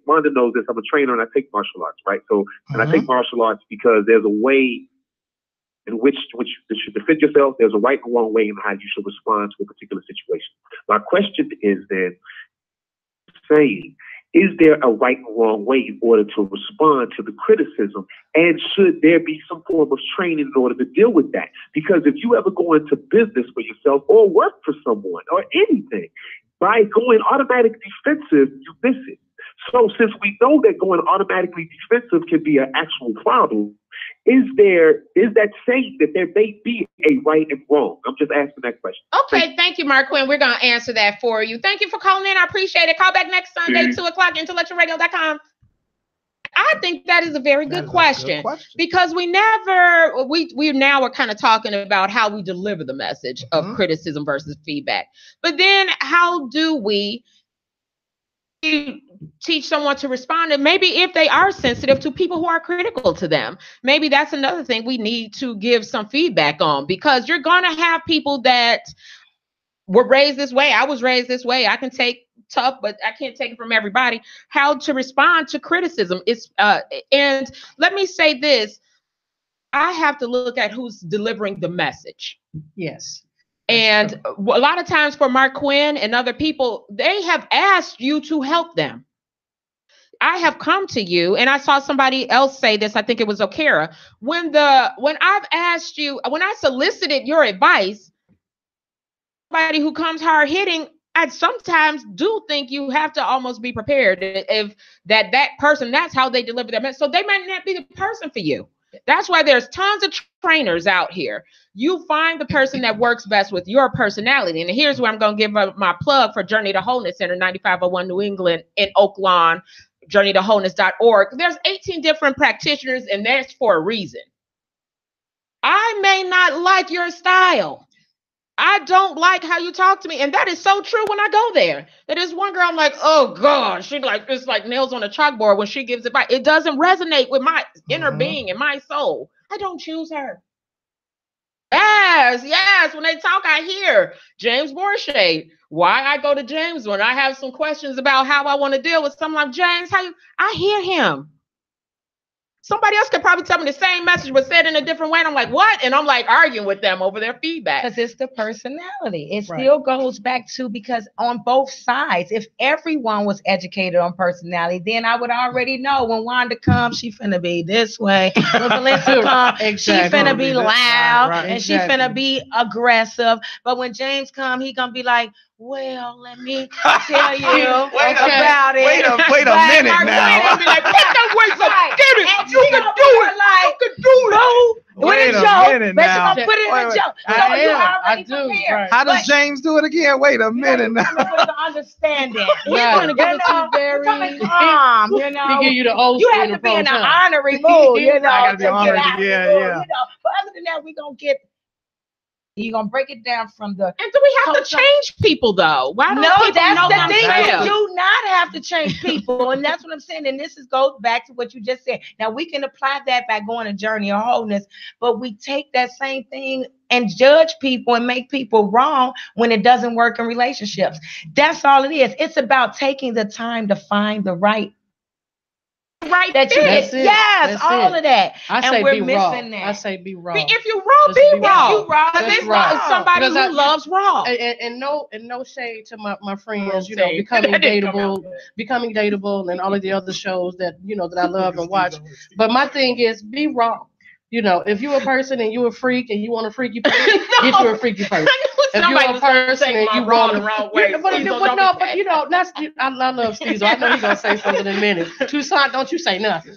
Wanda knows this, I'm a trainer and I take martial arts, right? So, and I take martial arts because there's a way in which you should defend yourself. There's a right and wrong way in how you should respond to a particular situation. My question is then, saying, is there a right and wrong way in order to respond to the criticism? And should there be some form of training in order to deal with that? Because if you ever go into business for yourself or work for someone or anything, by going automatic defensive, you miss it. So since we know that going automatically defensive can be an actual problem, is that saying that there may be a right and wrong? I'm just asking that question. Okay, thank you, Marquand. We're going to answer that for you. Thank you for calling in. I appreciate it. Call back next Sunday, 2 o'clock, IntellectualRadio.com. I think that is a very good question, because we now are kind of talking about how we deliver the message of criticism versus feedback. But then how do we teach someone to respond? And maybe if they are sensitive to people who are critical to them, maybe that's another thing we need to give some feedback on, because you're going to have people that were raised this way. I was raised this way. I can take tough, but I can't take it from everybody. How to respond to criticism is, and let me say this, I have to look at who's delivering the message. Yes. And a lot of times for Marquand and other people, they have asked you to help them. I have come to you, and I saw somebody else say this, I think it was Okara, when I've asked you, when I solicited your advice, somebody who comes hard hitting, I sometimes do think you have to almost be prepared if that person, that's how they deliver their message. So they might not be the person for you. That's why there's tons of trainers out here. You find the person that works best with your personality. And here's where I'm going to give my plug for Journey to Wholeness Center, 9501 New England in Oak Lawn, journeytowholeness.org. There's 18 different practitioners, and that's for a reason. I may not like your style. I don't like how you talk to me. And that is so true when I go there. There is one girl, I'm like, oh God, she like, it's like nails on a chalkboard when she gives advice. It doesn't resonate with my inner being and my soul. I don't choose her. Yes. When they talk, I hear James Borchet. Why I go to James when I have some questions about how I want to deal with someone like James, I hear him. Somebody else could probably tell me the same message but said in a different way. And I'm like, what? And I'm like arguing with them over their feedback. Because it's the personality. It still goes back to, because on both sides, if everyone was educated on personality, then I would already know when Wanda comes, she finna be this way. When Valencia comes, she finna be loud and she finna be aggressive. But when James comes, he gonna be like, well, let me tell you about it. Wait a minute now. Be like, get that weight up. Get it. You can do it. Like, you can do it. Wait a minute now. Put it in a joke. I do. Right. How does James do it again? Wait a minute now. With the understanding. We're going to give it to you very calm, you know. He give you the old you have to be in an honorary mood, you know. I gotta be honorary. Yeah. But other than that, we're going to get You're gonna break it down from the. And do we have to change people though? Why don't No, people that's know the thing. themselves? You do not have to change people, and that's what I'm saying. And this goes back to what you just said. Now we can apply that by going a journey of wholeness, but we take that same thing and judge people and make people wrong when it doesn't work in relationships. That's all it is. It's about taking the time to find the right that you That's it. yes, That's all it. of that. I and say we're be missing raw. that. I say be raw. If you raw, Just be be raw. raw. You raw, Because That's it's right. somebody Because who loves raw. And no shade to my friends, you know, Shade. becoming That didn't come dateable, and all of the other shows that that I love and watch. But my thing is be raw. You know, if you're a person and you're a freak and you want a freaky person, get you a freaky person. If you're a person and you want the wrong way, but you know, that's I love Steve. I know he's gonna say something in a minute. Toussaint, don't you say nothing.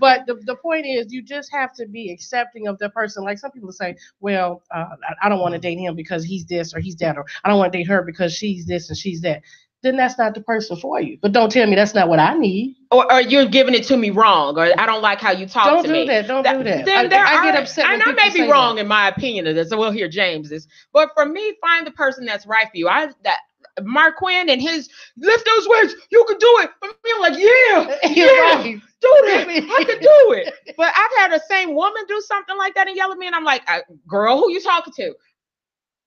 But the point is, you just have to be accepting of that person. Like some people say, well, I don't want to date him because he's this or he's that, or I don't want to date her because she's this and she's that. Then that's not the person for you. But don't tell me that's not what I need. Or you're giving it to me wrong, or I don't like how you talk to me. Don't do that. Then I get upset when and I people may be say wrong that. in my opinion of this, so we'll hear James's. But for me, find the person that's right for you. Mark Quinn and his lift those weights, you can do it. But me, I'm like, yeah, Right. do that. I can do it. But I've had the same woman do something like that and yell at me, and I'm like, girl, who you talking to?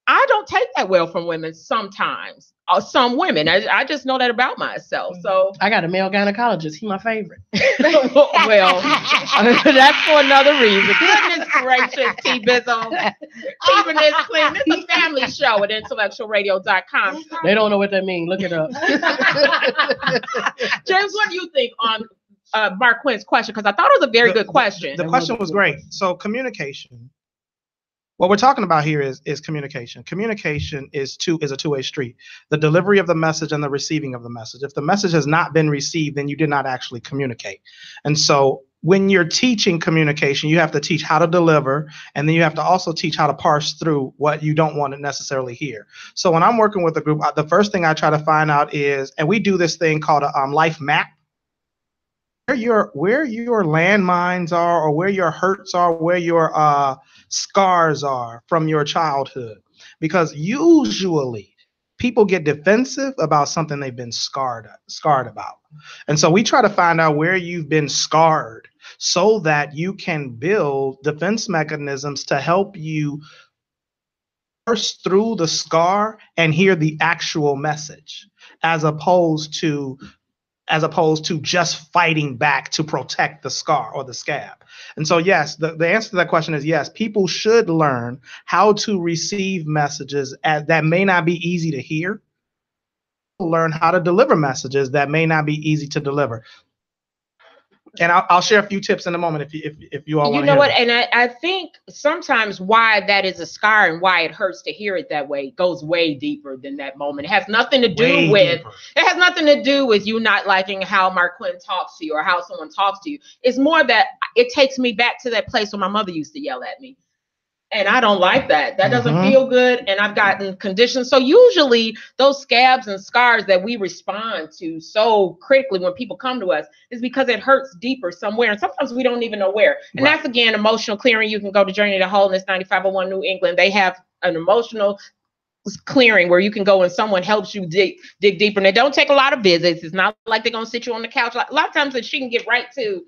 I don't take that well from women sometimes. Some women, I just know that about myself. So I got a male gynecologist. He's my favorite. well, that's for another reason. Goodness gracious, T-Bizzle. Keeping this clean. This is a family show at IntellectualRadio.com. They don't know what that means. Look it up. James, what do you think on Mark Quinn's question? Because I thought it was a very good question. The question was great. So communication. What we're talking about here is communication. Communication is a two-way street. The delivery of the message and the receiving of the message. If the message has not been received, then you did not actually communicate. And so when you're teaching communication, you have to teach how to deliver, and then you have to also teach how to parse through what you don't want to necessarily hear. So when I'm working with a group, the first thing I try to find out is, and we do this thing called a life map. Where your landmines are, or where your hurts are, where your scars are from your childhood, because usually people get defensive about something they've been scarred about. And so we try to find out where you've been scarred so that you can build defense mechanisms to help you burst through the scar and hear the actual message, as opposed to just fighting back to protect the scar or the scab. And so, yes, the answer to that question is yes, people should learn how to receive messages that may not be easy to hear, learn how to deliver messages that may not be easy to deliver. And I'll share a few tips in a moment if you all want to hear. You know what? And I think sometimes why that is a scar and why it hurts to hear it that way goes way deeper than that moment. It has nothing to do with you not liking how Mark Quinn talks to you or how someone talks to you. It's more that it takes me back to that place where my mother used to yell at me. And I don't like that. That doesn't feel good. And I've gotten conditioned. So usually those scabs and scars that we respond to so critically when people come to us is because it hurts deeper somewhere. And sometimes we don't even know where. And that's, again, emotional clearing. You can go to Journey to Wholeness, 9501 New England. They have an emotional clearing where you can go and someone helps you dig deeper. And they don't take a lot of visits. It's not like they're going to sit you on the couch. A lot of times that she can get right to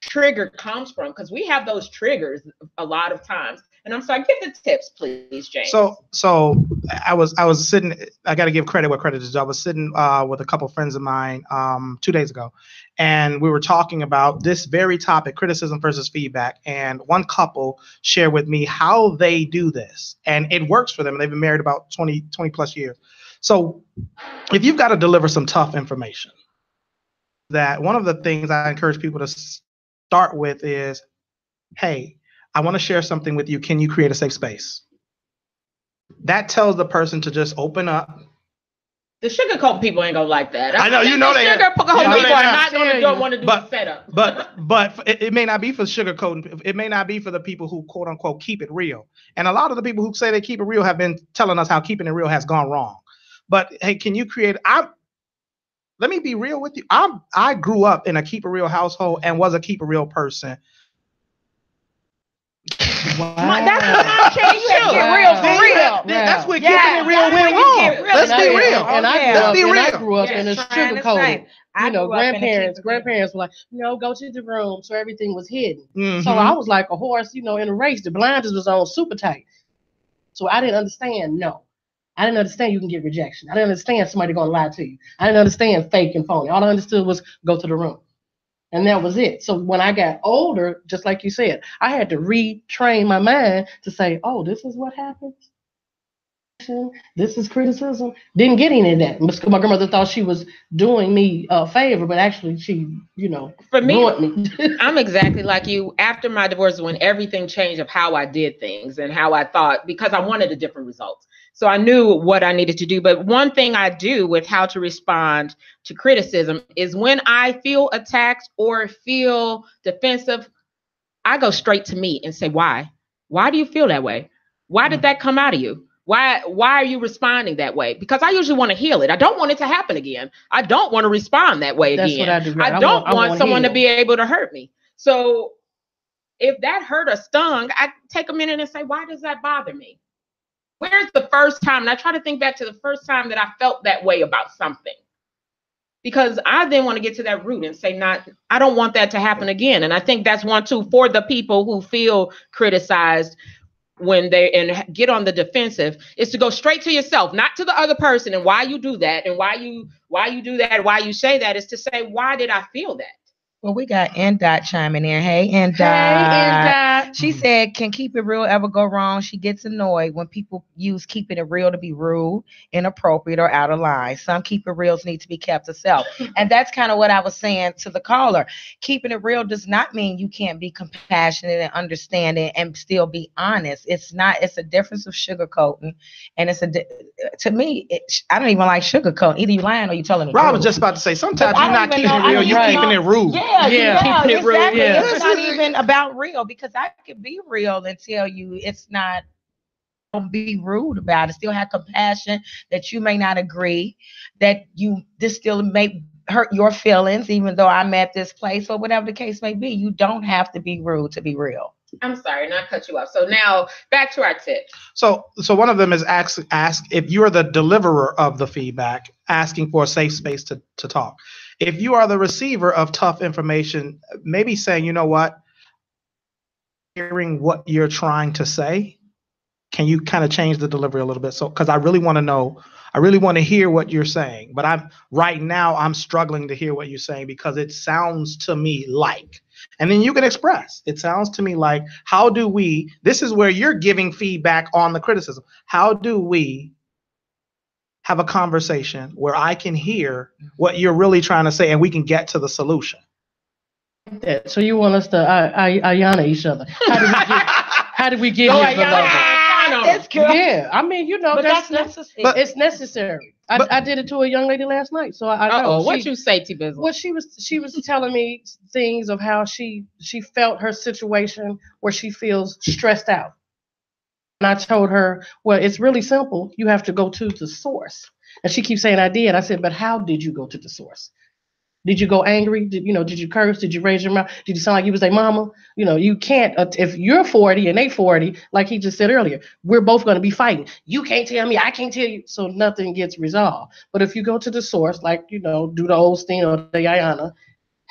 trigger comes from, because we have those triggers a lot of times. And I'm sorry, give the tips, please, James. So I was sitting. I got to give credit where credit is due. I was sitting with a couple of friends of mine 2 days ago, and we were talking about this very topic, criticism versus feedback. And one couple shared with me how they do this, and it works for them. They've been married about 20 plus years. So if you've got to deliver some tough information, that one of the things I encourage people to start with is, hey, I want to share something with you. Can you create a safe space? That tells the person to just open up. The sugarcoat people ain't gonna like that. I know, you know they sugarcoat people are not gonna want to do the setup. But it may not be for sugarcoating. It may not be for the people who quote unquote keep it real. And a lot of the people who say they keep it real have been telling us how keeping it real has gone wrong. But hey, can you create? Let me be real with you. I grew up in a keep it real household and was a keep it real person. That's what mom changed too. Get real for real. That's where Yeah, keeping it real that's went when you get wrong. real. Let's be And real. And I grew up in a Yes, sugar trying to say. coated. I You know, grew up in a grandparents were like, go to the room, so everything was hidden. Mhm. So I was like a horse, in a race. The blinders was on super tight. So I didn't understand. No, I didn't understand you can get rejection. I didn't understand somebody gonna lie to you. I didn't understand fake and phony. All I understood was go to the room, and that was it. So when I got older, just like you said, I had to retrain my mind to say, oh, this is what happens. This is criticism. Didn't get any of that because my grandmother thought she was doing me a favor, but actually she, For me, ruined me. I'm exactly like you. After my divorce, when everything changed of how I did things and how I thought, because I wanted a different result. So I knew what I needed to do. But one thing I do with how to respond to criticism is when I feel attacked or feel defensive, I go straight to me and say, why? Why do you feel that way? Why did that come out of you? Why are you responding that way? Because I usually want to heal it. I don't want it to happen again. I don't want to respond that way That's again. what I do. Right? I don't want someone to heal. be able to hurt me. So if that hurt or stung, I take a minute and say, why does that bother me? Where's the first time? And I try to think back to the first time that I felt that way about something. Because I then want to get to that root and say, I don't want that to happen again. And I think that's one, too, for the people who feel criticized when they get on the defensive, is to go straight to yourself, not to the other person. And why you do that and why you do that, why you say that, is to say, why did I feel that? Well, we got N-Dot chiming in. Hey, N-Dot. Hey, N-Dot. She said, can keep it real ever go wrong? She gets annoyed when people use keeping it real to be rude, inappropriate, or out of line. Some keep it reals need to be kept to self. And that's kind of what I was saying to the caller. Keeping it real does not mean you can't be compassionate and understanding and still be honest. It's a difference of sugarcoating. And to me, I don't even like sugarcoating. Either you lying or you telling the truth. Rob was just about to say, sometimes you're not keeping it real, you're Right. keeping it rude. Yeah, keeping it real. exactly. Yeah. It's not even about real, because I could be real and tell you it's not. Don't be rude about it. Still have compassion that you may not agree, that this still may hurt your feelings, even though I'm at this place or whatever the case may be. You don't have to be rude to be real. I'm sorry, not cut you off. So now back to our tips. So one of them is ask if you're the deliverer of the feedback, asking for a safe space to talk. If you are the receiver of tough information, maybe saying, you know what, hearing what you're trying to say, can you kind of change the delivery a little bit? So, because I really want to know, I really want to hear what you're saying, but I'm struggling to hear what you're saying because it sounds to me like, and then you can express, it sounds to me like, this is where you're giving feedback on the criticism. How do we have a conversation where I can hear what you're really trying to say and we can get to the solution? So you want us to Ayana each other? How did we get Go here? That's good. Yeah, I mean, But that's necessary. But- it's necessary. I did it to a young lady last night, so I know. What you say, T-Bizzle? Well, she was telling me things of how she felt her situation where she feels stressed out. And I told her, well, it's really simple. You have to go to the source. And she keeps saying I did. I said, but how did you go to the source? Did you go angry? Did you curse? Did you raise your mouth? Did you sound like you was their mama? You can't, if you're 40 and they 40, like he just said earlier, we're both going to be fighting. You can't tell me, I can't tell you. So nothing gets resolved. But if you go to the source, like, do the old Steen or the Ayana,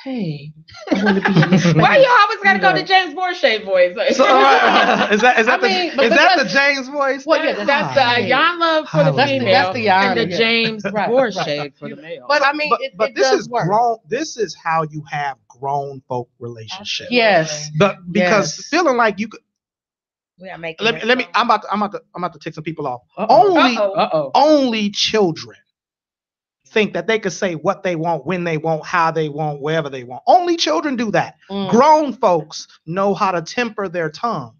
hey, I want to be in this space. Why you always got to go to James Borchet voice? So, is that the James voice? Well, yeah, that's the Ayana for the female. That's the Ayana, and the yeah. James Right, Borchet for the male. But I mean, but it this does is work. grown. This is how you have grown folk relationships. Yes. But because Yes. feeling like you could, We are making let me. I'm about to tick some people off. Uh-oh. Only children think that they could say what they want, when they want, how they want, wherever they want. Only children do that. Grown folks know how to temper their tongue.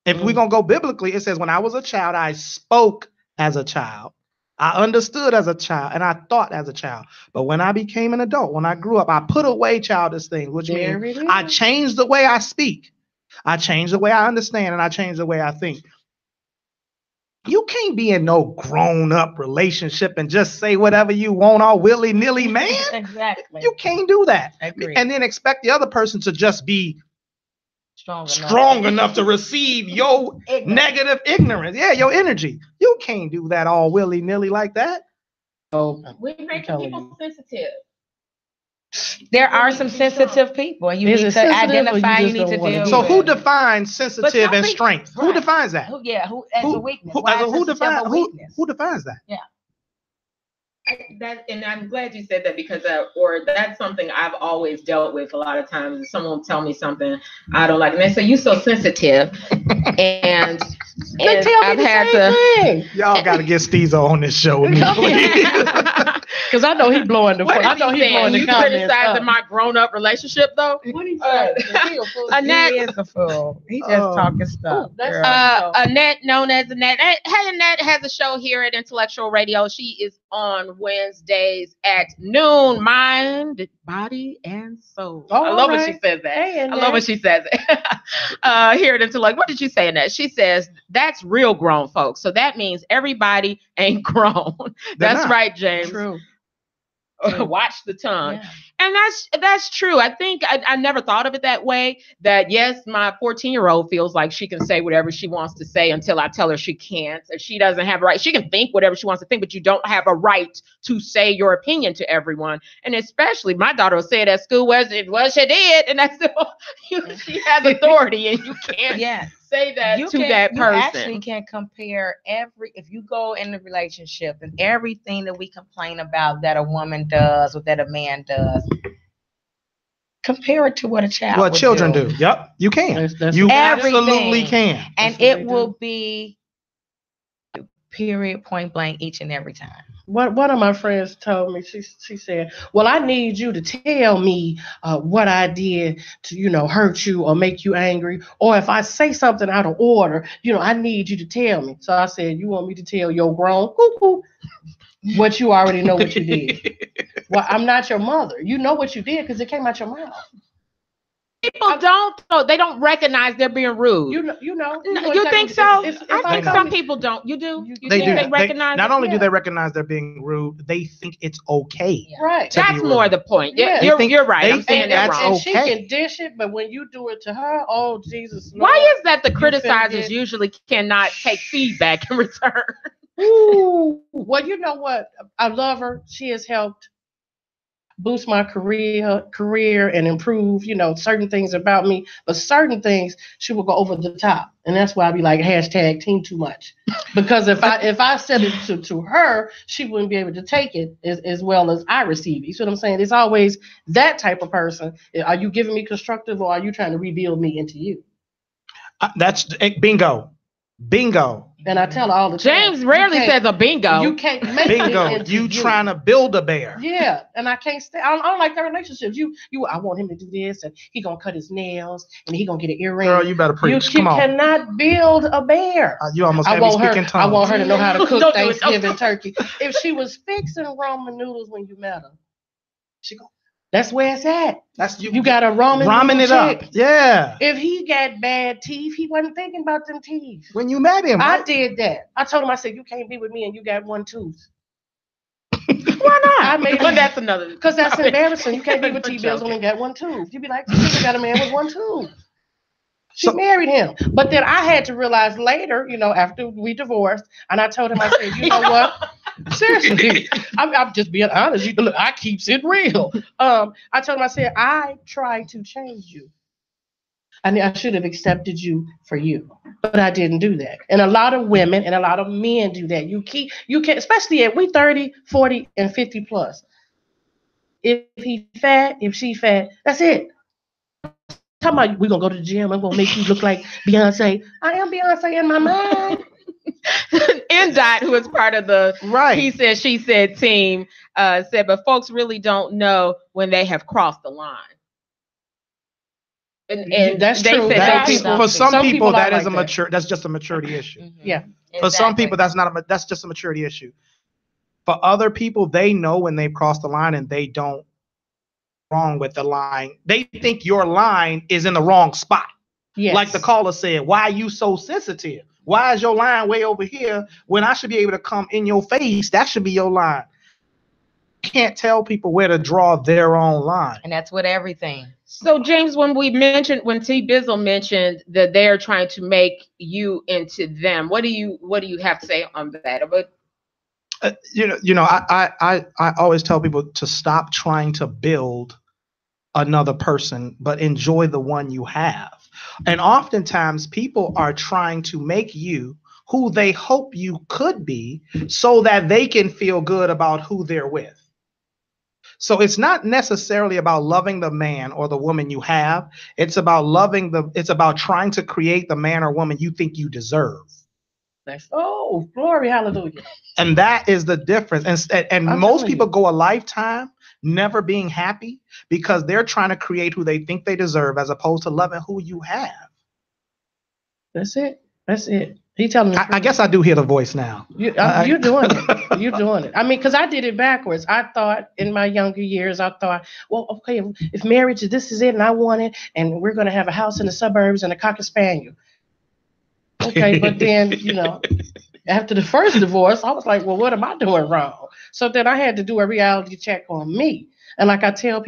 If we're gonna go biblically, it says, when I was a child, I spoke as a child. I understood as a child and I thought as a child. But when I became an adult, when I grew up, I put away childish things, which means I changed the way I speak. I changed the way I understand and I changed the way I think. You can't be in no grown-up relationship and just say whatever you want all willy-nilly, man. Exactly. You can't do that. Agreed. And then expect the other person to just be strong enough to receive your negative ignorance. Yeah, your energy. You can't do that all willy-nilly like that. Oh, We make people sensitive. There are some sensitive people, and you Is need it to sensitive or identify. you You just need don't to wanna deal be So with. who defines sensitive and people- strength? Who right. defines that? Who as a weakness? Why is Who sensitive defines a weakness? who defines that? And I'm glad you said that because that's something I've always dealt with a lot of times. If someone will tell me something I don't like, and they say you're so sensitive, and they tell me I've the had same to. thing. Y'all got to get Steezo on this show with me, please. Because I know he blowing the. What I is know he he saying? blowing the You comments criticizing up. my grown-up relationship though? What he saying? He a fool. Annette, He is a fool. He just Oh. talking stuff. Oh, that's girl. Annette, known as Annette. Hey, Annette has a show here at Intellectual Radio. She is on Wednesdays at noon. Mind, body, and soul. Oh, I love when all she right. says that. Hey, I love when she says it. Here at Intellect. What did you say, Annette? She says that's real grown folks. So that means everybody ain't grown. That's not. right, James. True. Watch the tongue. Yeah. And that's true. I think I never thought of it that way. That yes, my 14-year-old feels like she can say whatever she wants to say until I tell her she can't. If she doesn't have a right, she can think whatever she wants to think, but you don't have a right to say your opinion to everyone. And especially my daughter will say it at school, well, she did, and that's she has authority, and you can't Yeah. say that You to can- that You person. actually can compare if you go in a relationship and everything that we complain about that a woman does or that a man does, compare it to what a child What would children do. Yep, you can. That's You everything. absolutely can. And That's what it they will do. be period, point blank, each and every time. One of my friends told me, she said, well, I need you to tell me what I did to, hurt you or make you angry. Or if I say something out of order, I need you to tell me. So I said, you want me to tell your grown cuckoo what you already know what you did? Well, I'm not your mother. You know what you did because it came out your mouth. People they don't recognize they're being rude. You know You exactly- think so? if I I think tell some you- people don't. You do? You They think do. they recognize Not it? only do Yeah. they recognize they're being rude, they think it's okay. Yeah. Right. to be That's more rude. the point. Yeah. Yeah, They you're right. think I'm saying that that's wrong. And she okay. can dish it, but when you do it to her, oh Jesus! Lord. Why is that the You criticizers forget- usually cannot take feedback in return? Ooh. Well, you know what? I love her. She has helped boost my career and improve, certain things about me. But certain things she will go over the top, and that's why I be like hashtag team too much. Because if I said it to her, she wouldn't be able to take it as well as I receive it. You see what I'm saying? It's always that type of person. Are you giving me constructive, or are you trying to rebuild me into you? That's bingo. And I tell her all the time. James rarely says a bingo. You can't make Bingo. it into You trying to build a bear. Yeah, and I can't stay. I don't like that relationships. I want him to do this, and he gonna cut his nails, and he gonna get an earring. Girl, you better preach. You Come on. cannot build a bear. You almost I had me want her. speaking I want tongues. her to know how to cook Don't do it. Thanksgiving turkey. If she was fixing ramen noodles when you met her, she go. That's where it's at. That's You got a ramen ramming noodle it up. chick. Yeah. If he got bad teeth, he wasn't thinking about them teeth. When you met him, I right? did that. I told him, I said, you can't be with me and you got one tooth. Why not? I made But him- that's another. Because that's embarrassing. You can't be with I'm T-Bills joking. only got one tooth. You be like, T-Bills got a man with one tooth. She So- married him. But then I had to realize later, after we divorced, and I told him, I said, you know what? Seriously, I'm just being honest. Look, I keeps it real. I told him, I said, I tried to change you. I should have accepted you for you, but I didn't do that. And a lot of women and a lot of men do that. You can, especially at we 30, 40, and 50 plus. If he fat, if she fat, that's it. Talking about we're gonna go to the gym, I'm gonna make you look like Beyonce. I am Beyonce in my mind. Dot, who is part of the Right. he said, she said team, said, but folks really don't know when they have crossed the line. And That's they true. said That's, those That's people, for some people, people that are is like that. that's just a maturity issue. Mhm. Yeah. For some Exactly. people, that's just a maturity issue. For other people, they know when they've crossed the line and they don't wrong with the line. They think your line is in the wrong spot. Yes. Like the caller said, why are you so sensitive? Why is your line way over here when I should be able to come in your face? That should be your line. You can't tell people where to draw their own line. And that's with everything. So James, when T Bizzle mentioned that they're trying to make you into them, what do you have to say on that? I always tell people to stop trying to build another person, but enjoy the one you have. And oftentimes people are trying to make you who they hope you could be so that they can feel good about who they're with. So it's not necessarily about loving the man or the woman you have. It's about it's about trying to create the man or woman you think you deserve. Oh, glory, hallelujah. And that is the difference. And most people go a lifetime never being happy because they're trying to create who they think they deserve as opposed to loving who you have. That's it. He telling me. I guess I do hear the voice now. You're doing it. You're doing it. I mean, because I did it backwards. I thought in my younger years, well, okay, if marriage, this is it and I want it, and we're going to have a house in the suburbs and a Cocker Spaniel. Okay, but then, after the first divorce, I was like, well, what am I doing wrong? So then I had to do a reality check on me. And like I tell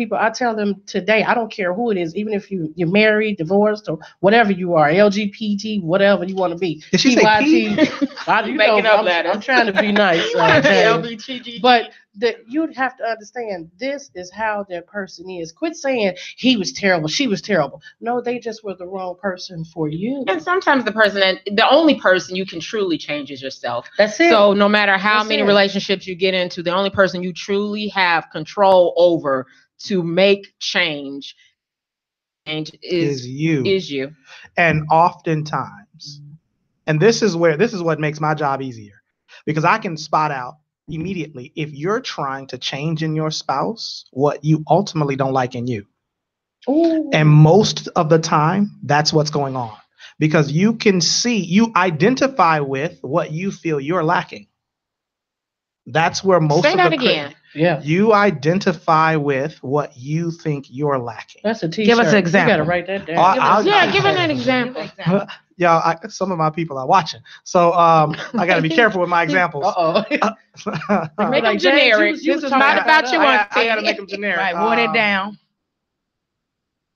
them today, I don't care who it is, even if you're married, divorced, or whatever you are, LGBT, whatever you want to be. Did she say P? I'm trying to be nice. But you'd have to understand this is how that person is. Quit saying he was terrible, she was terrible. No, they just were the wrong person for you. And sometimes the only person you can truly change is yourself. That's it. So no matter how many relationships you get into, the only person you truly have control over to make change is you. And oftentimes, and this is what makes my job easier, because I can spot out immediately if you're trying to change in your spouse what you ultimately don't like in you. Ooh. And most of the time that's what's going on, because you identify with what you feel you're lacking. That's where most Say of that the again. Yeah. You identify with what you think you're lacking. That's a t-shirt. Give us an example. You gotta write that down. Give us an example. Yeah, some of my people are watching, so I got to be careful with my examples. Make them generic. This is not about you. I got to make them generic. Right, water it down.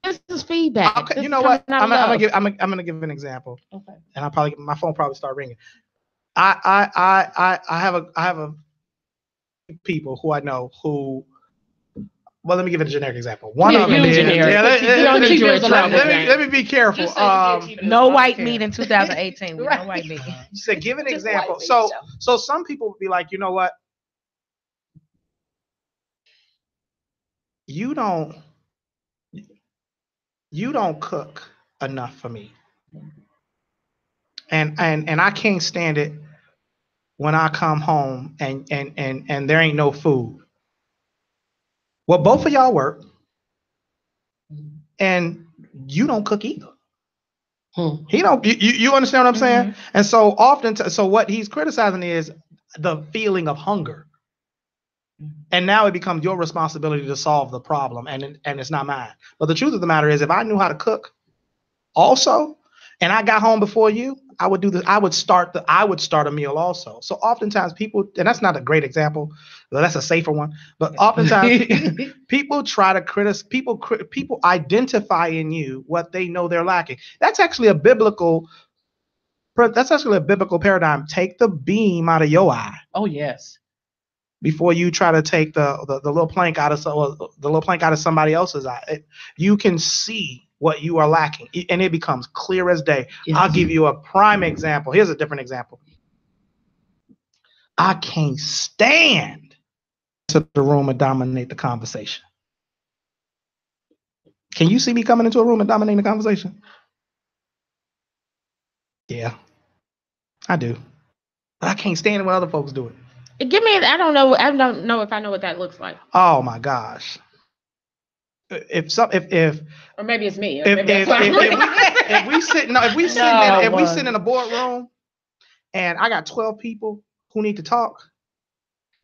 This is feedback. Okay, you know what? I'm gonna give an example. Okay. And my phone probably start ringing. I have a people who I know who. Well, let me give it a generic example. One of them is let me be careful. No white meat in 2018. No white meat. So give an example. So some people would be like, you know what? You don't cook enough for me. And I can't stand it when I come home and there ain't no food. Well, both of y'all work, and you don't cook either. He don't. You understand what I'm saying? And so often, so what he's criticizing is the feeling of hunger, and now it becomes your responsibility to solve the problem, and it's not mine. But the truth of the matter is, if I knew how to cook, also, and I got home before you, I would do this. I would start a meal also. So oftentimes people, and that's not a great example, that's a safer one. But oftentimes people try to criticize. People identify in you what they know they're lacking. That's actually a biblical paradigm. Take the beam out of your eye. Oh yes. Before you try to take the little plank out of somebody else's eye, you can see what you are lacking, and it becomes clear as day. Yes. I'll give you a prime example. Here's a different example. I can't stand to the room and dominate the conversation. Can you see me coming into a room and dominating the conversation? Yeah, I do. But I can't stand it when other folks do it. Give me, I don't know if I know what that looks like. Oh my gosh. Or maybe it's me. If we sit in a boardroom and I got 12 people who need to talk,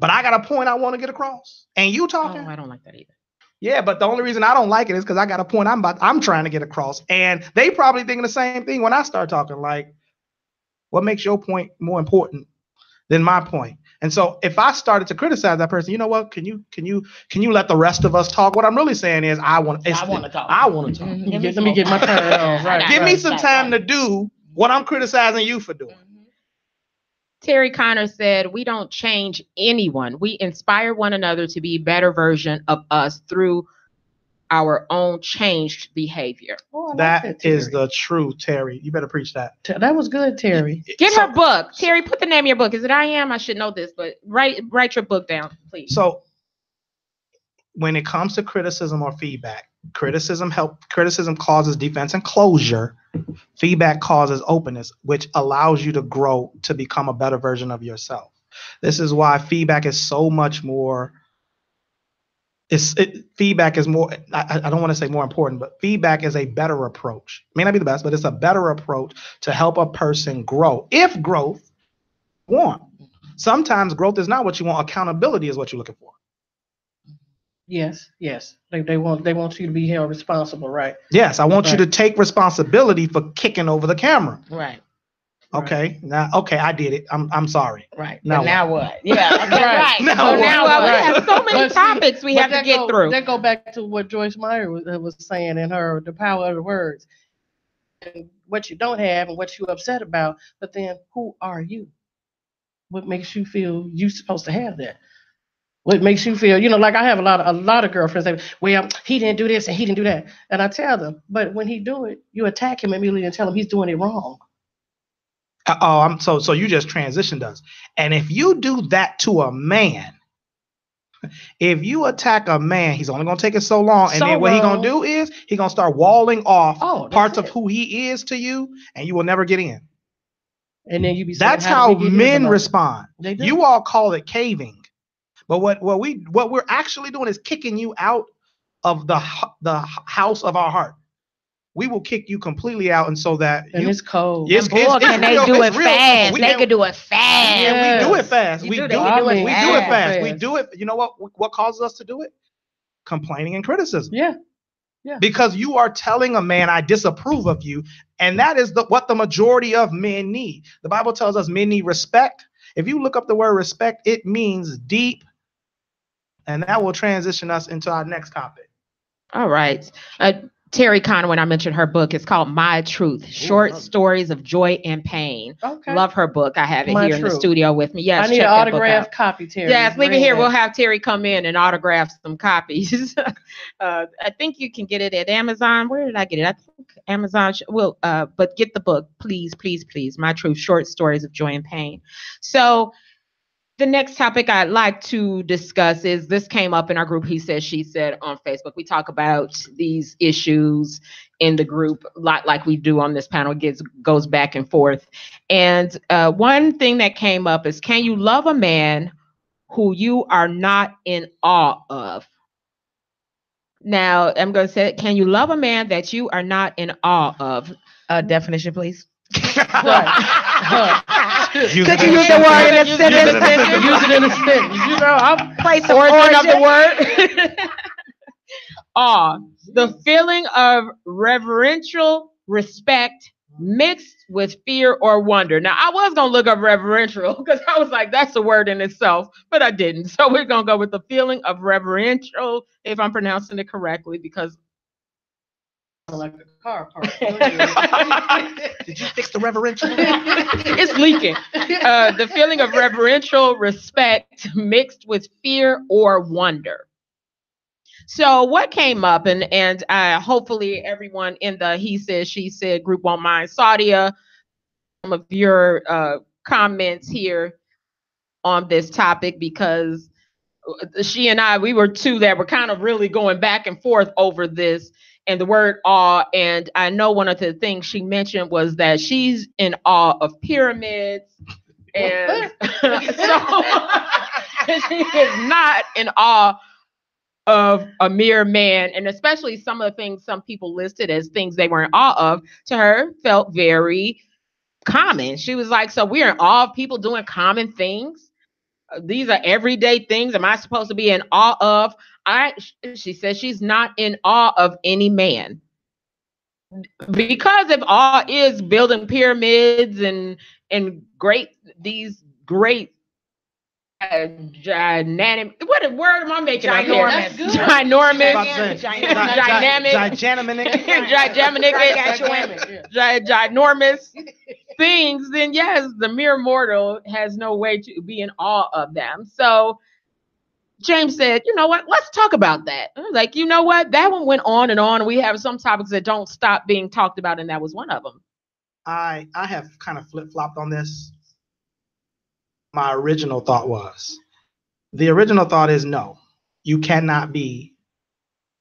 but I got a point I want to get across, and you talking. Oh, I don't like that either. Yeah, but the only reason I don't like it is because I got a point I'm trying to get across, and they probably thinking the same thing when I start talking. Like, what makes your point more important than my point? And so if I started to criticize that person, you know what? Can you let the rest of us talk? What I'm really saying is I want to talk. I want to talk. Let me get my turn on. Right. Give me some time to do what I'm criticizing you for doing. Terry Connor said, "We don't change anyone. We inspire one another to be a better version of us through our own changed behavior." Oh, that is the truth, Terry. You better preach that. That was good, Terry. Get her book. Terry, put the name of your book. Is it I Am? I should know this, but write your book down, please. So when it comes to criticism or feedback, criticism causes defense and closure. Feedback causes openness, which allows you to grow to become a better version of yourself. This is why feedback is so much more. Feedback is more, I don't want to say more important, but feedback is a better approach. It may not be the best, but it's a better approach to help a person grow. If growth you want. Sometimes growth is not what you want. Accountability is what you're looking for. Yes. They want you to be held responsible, right? Yes, I want you to take responsibility for kicking over the camera. Right. Okay. Now, I did it. I'm sorry. Right. Now what? Yeah. Okay, right. Now what? We have so many topics we have to get through. That go back to what Joyce Meyer was saying in her The Power of the Words. And what you don't have and what you're upset about, but then who are you? What makes you feel you're supposed to have that? What makes you feel, like I have a lot of girlfriends say, well, he didn't do this and he didn't do that. And I tell them, but when he do it, you attack him immediately and tell him he's doing it wrong. So you just transitioned us. And if you do that to a man, if you attack a man, he's only going to take it so long. And then what he's going to do is he's going to start walling off parts of who he is to you, and you will never get in. And then you be saying, that's how men respond. You all call it caving. But what we're actually doing is kicking you out of the house of our heart. We will kick you completely out, and so that it's cold. Yes, they do it fast. They can do it fast. Yeah, we do it fast. We do it fast. Fast. We do it. You know what causes us to do it? Complaining and criticism. Yeah. Because you are telling a man, I disapprove of you, and that is what the majority of men need. The Bible tells us men need respect. If you look up the word respect, it means deep, and that will transition us into our next topic. All right. Terry Connor, when I mentioned her book, it's called My Truth, Short Stories of Joy and Pain. Okay. Love her book. I have it here in the studio with me. Yes, I need an autographed copy, Terry. Yes, leave it here. We'll have Terry come in and autograph some copies. I think you can get it at Amazon. Where did I get it? I think Amazon will, but get the book, please, please, please. My Truth, Short Stories of Joy and Pain. So the next topic I'd like to discuss is, this came up in our group, He Said, She Said on Facebook. We talk about these issues in the group a lot, like we do on this panel. It goes back and forth. And one thing that came up is, can you love a man who you are not in awe of? Now, I'm going to say, can you love a man that you are not in awe of? Definition, please. Right. Could you use the word in a sentence? Use it in a sentence. I'll place some origin of the word. Awe, the feeling of reverential respect mixed with fear or wonder. Now, I was going to look up reverential because I was like, that's a word in itself, but I didn't. So we're going to go with the feeling of reverential, if I'm pronouncing it correctly, because like a car part. Did you fix the reverential? It's leaking. The feeling of reverential respect mixed with fear or wonder. So what came up, and hopefully everyone in the He Said, She Said group won't mind. Saudia, some of your comments here on this topic, because she and I, we were two that were kind of really going back and forth over this and the word awe. And I know one of the things she mentioned was that she's in awe of pyramids. And so she is not in awe of a mere man. And especially some of the things some people listed as things they were in awe of, to her felt very common. She was like, so we're in awe of people doing common things? These are everyday things. Am I supposed to be in awe of? She says she's not in awe of any man. Because if awe is building pyramids and these great Gigantic. What a word am I making up here? Ginormous. Ginormous. Ginormous things, then yes, the mere mortal has no way to be in awe of them. So James said, you know what? Let's talk about that. I was like, you know what? That one went on and on. We have some topics that don't stop being talked about, and that was one of them. I have kind of flip-flopped on this. My original thought is no, you cannot be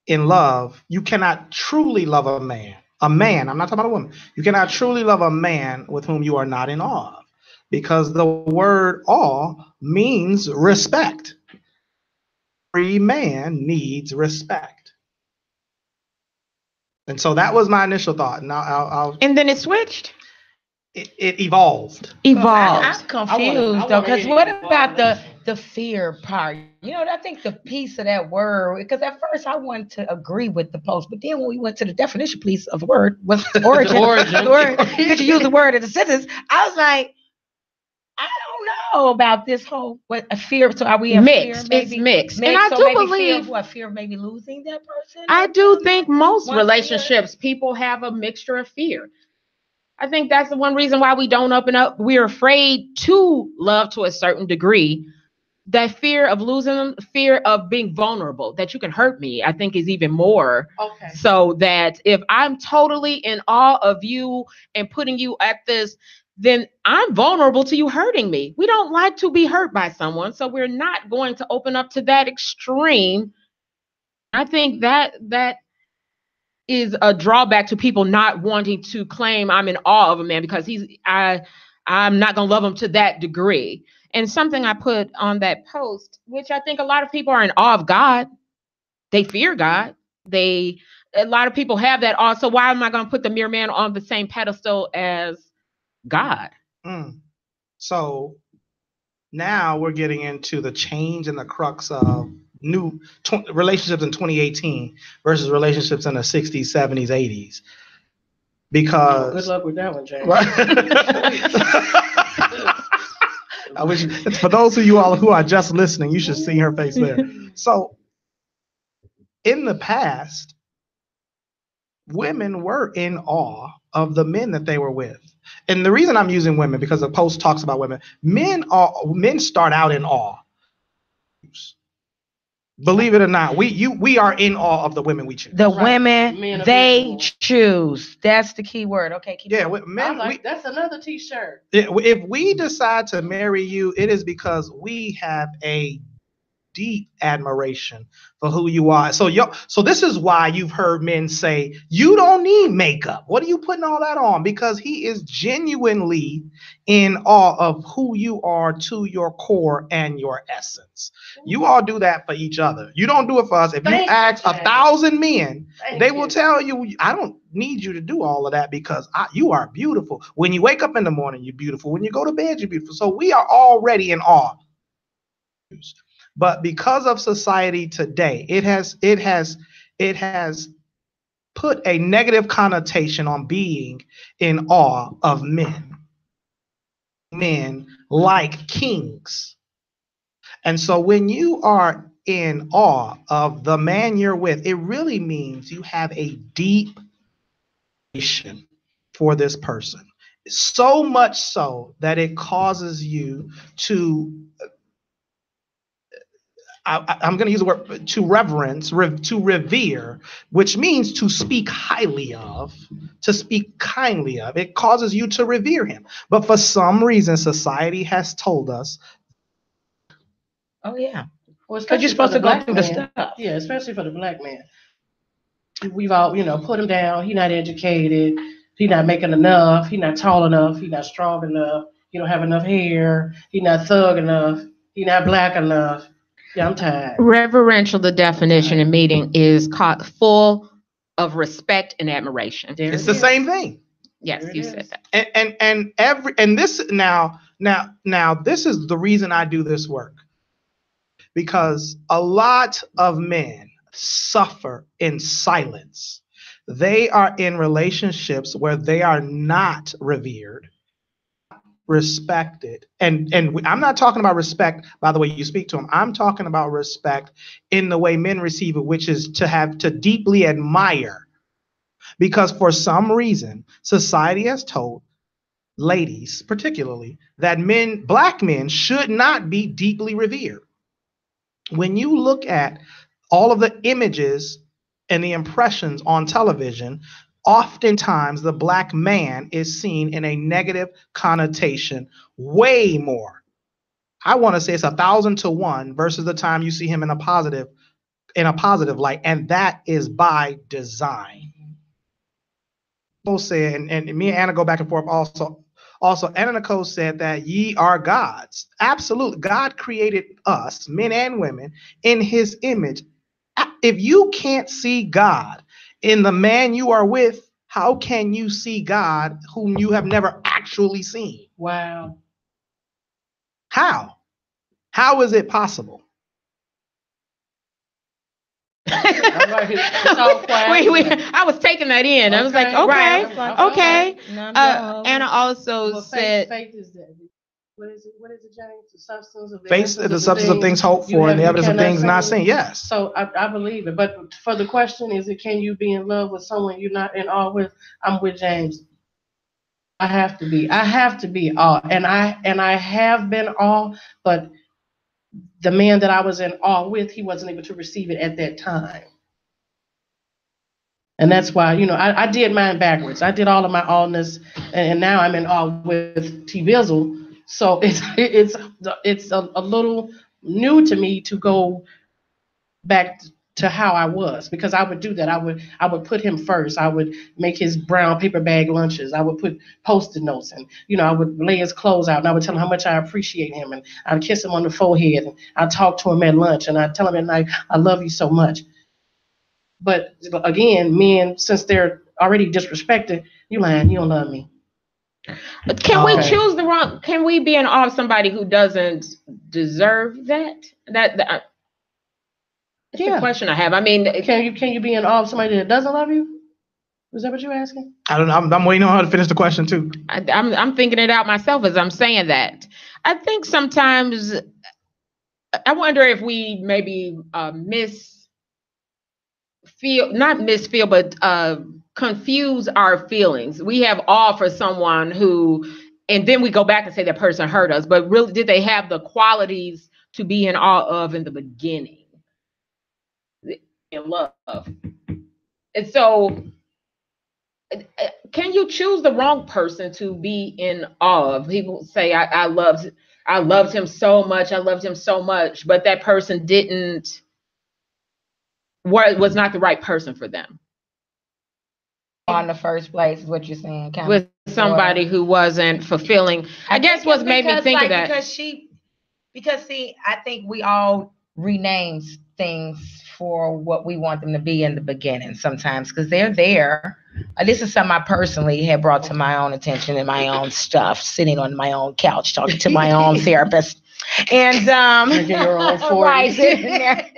in love. You cannot truly love a man. I'm not talking about a woman. You cannot truly love a man with whom you are not in awe of, because the word awe means respect. Every man needs respect. And so that was my initial thought. Now and then it switched. It evolved. I'm confused though, because what about the fear part? You know, I think the piece of that word, because at first I wanted to agree with the post, but then when we went to the definition piece of the word, was origin. The word, could you use the word in a sentence? I was like, I don't know about this whole a fear. So are we in mixed? Fear, it's mixed. And I do believe fear of maybe losing that person. I do think most relationships, people have a mixture of fear. I think that's the one reason why we don't open up. We're afraid to love to a certain degree. That fear of losing them, fear of being vulnerable, that you can hurt me, I think is even more. Okay. So that if I'm totally in awe of you and putting you at this, then I'm vulnerable to you hurting me. We don't like to be hurt by someone, so we're not going to open up to that extreme. I think that is a drawback to people not wanting to claim I'm in awe of a man, because I'm not going to love him to that degree. And something I put on that post, which I think a lot of people are in awe of God. They fear God. A lot of people have that awe. So why am I going to put the mere man on the same pedestal as God? So now we're getting into the change and the crux of new relationships in 2018 versus relationships in the 60s, 70s, 80s. Because good luck with that one, James. I wish, for those of you all who are just listening, you should see her face there. So in the past, women were in awe of the men that they were with. And the reason I'm using women, because the post talks about women, men start out in awe. Believe it or not, we are in awe of the women we choose. The women they choose. That's the key word. Okay, keep going. Men. That's another T-shirt. If we decide to marry you, it is because we have a deep admiration for who you are. So this is why you've heard men say, you don't need makeup. What are you putting all that on? Because he is genuinely in awe of who you are to your core and your essence. You all do that for each other. You don't do it for us. If you ask 1,000 men, they will tell you, I don't need you to do all of that, because you are beautiful. When you wake up in the morning, you're beautiful. When you go to bed, you're beautiful. So we are already in awe. But because of society today, it has put a negative connotation on being in awe of men. Men like kings. And so when you are in awe of the man you're with, it really means you have a deep appreciation for this person. So much so that it causes you to I'm going to use the word to reverence, to revere, which means to speak highly of, to speak kindly of. It causes you to revere him. But for some reason, society has told us. Oh, yeah. Well, because you're supposed to go through the stuff. Yeah, especially for the black man. We've all, put him down. He's not educated. He's not making enough. He's not tall enough. He's not strong enough. He don't have enough hair. He's not thug enough. He's not black enough. Yeah, I'm tired. Reverential, the definition in meeting, is full of respect and admiration. It's the same thing. Yes, you said that. And this now this is the reason I do this work. Because a lot of men suffer in silence. They are in relationships where they are not revered, respected, and I'm not talking about respect by the way you speak to them. I'm talking about respect in the way men receive it, which is to deeply admire. Because for some reason, society has told ladies, particularly, that black men should not be deeply revered. When you look at all of the images and the impressions on television, oftentimes the black man is seen in a negative connotation way more. I want to say it's 1,000 to 1 versus the time you see him in a positive light, and that is by design. People say, and me and Anna go back and forth also, Anna Nicole said that ye are gods. Absolutely. God created us, men and women, in his image. If you can't see God in the man you are with, how can you see God whom you have never actually seen? Wow. How? How is it possible? I was taking that in. Okay. I was like, okay. Anna also said, faith is that. What is it, James? The substance of things hoped for and the evidence of things not seen. Yes. So I believe it. But for the question, is it can you be in love with someone you're not in awe with? I'm with James. I have to be awe, and I have been awe, but the man that I was in awe with, he wasn't able to receive it at that time. And that's why, I did mine backwards. I did all of my awness, and now I'm in awe with T. Bizzle. So it's a little new to me to go back to how I was, because I would do that. I would put him first. I would make his brown paper bag lunches. I would put Post-it notes, and I would lay his clothes out, and I would tell him how much I appreciate him, and I'd kiss him on the forehead, and I'd talk to him at lunch, and I'd tell him at night, I love you so much. But again, men, since they're already disrespected, you lying, you don't love me. Can we choose the wrong? Can we be in awe of somebody who doesn't deserve that? That's the question I have. I mean, can you be in awe of somebody that doesn't love you? Is that what you're asking? I don't know. I'm waiting on her to finish the question too. I'm thinking it out myself as I'm saying that. I think sometimes I wonder if we maybe confuse our feelings. We have awe for someone who, and then we go back and say that person hurt us, but really, did they have the qualities to be in awe of in the beginning? In love. And so, can you choose the wrong person to be in awe of? People say, I loved him so much, but that person was not the right person for them. On the first place is what you're saying. With somebody who wasn't fulfilling. I guess what made me think of that. Because see, I think we all rename things for what we want them to be in the beginning sometimes, because they're there. This is something I personally had brought to my own attention in my own stuff, sitting on my own couch, talking to my own therapist. And your own right, sitting there.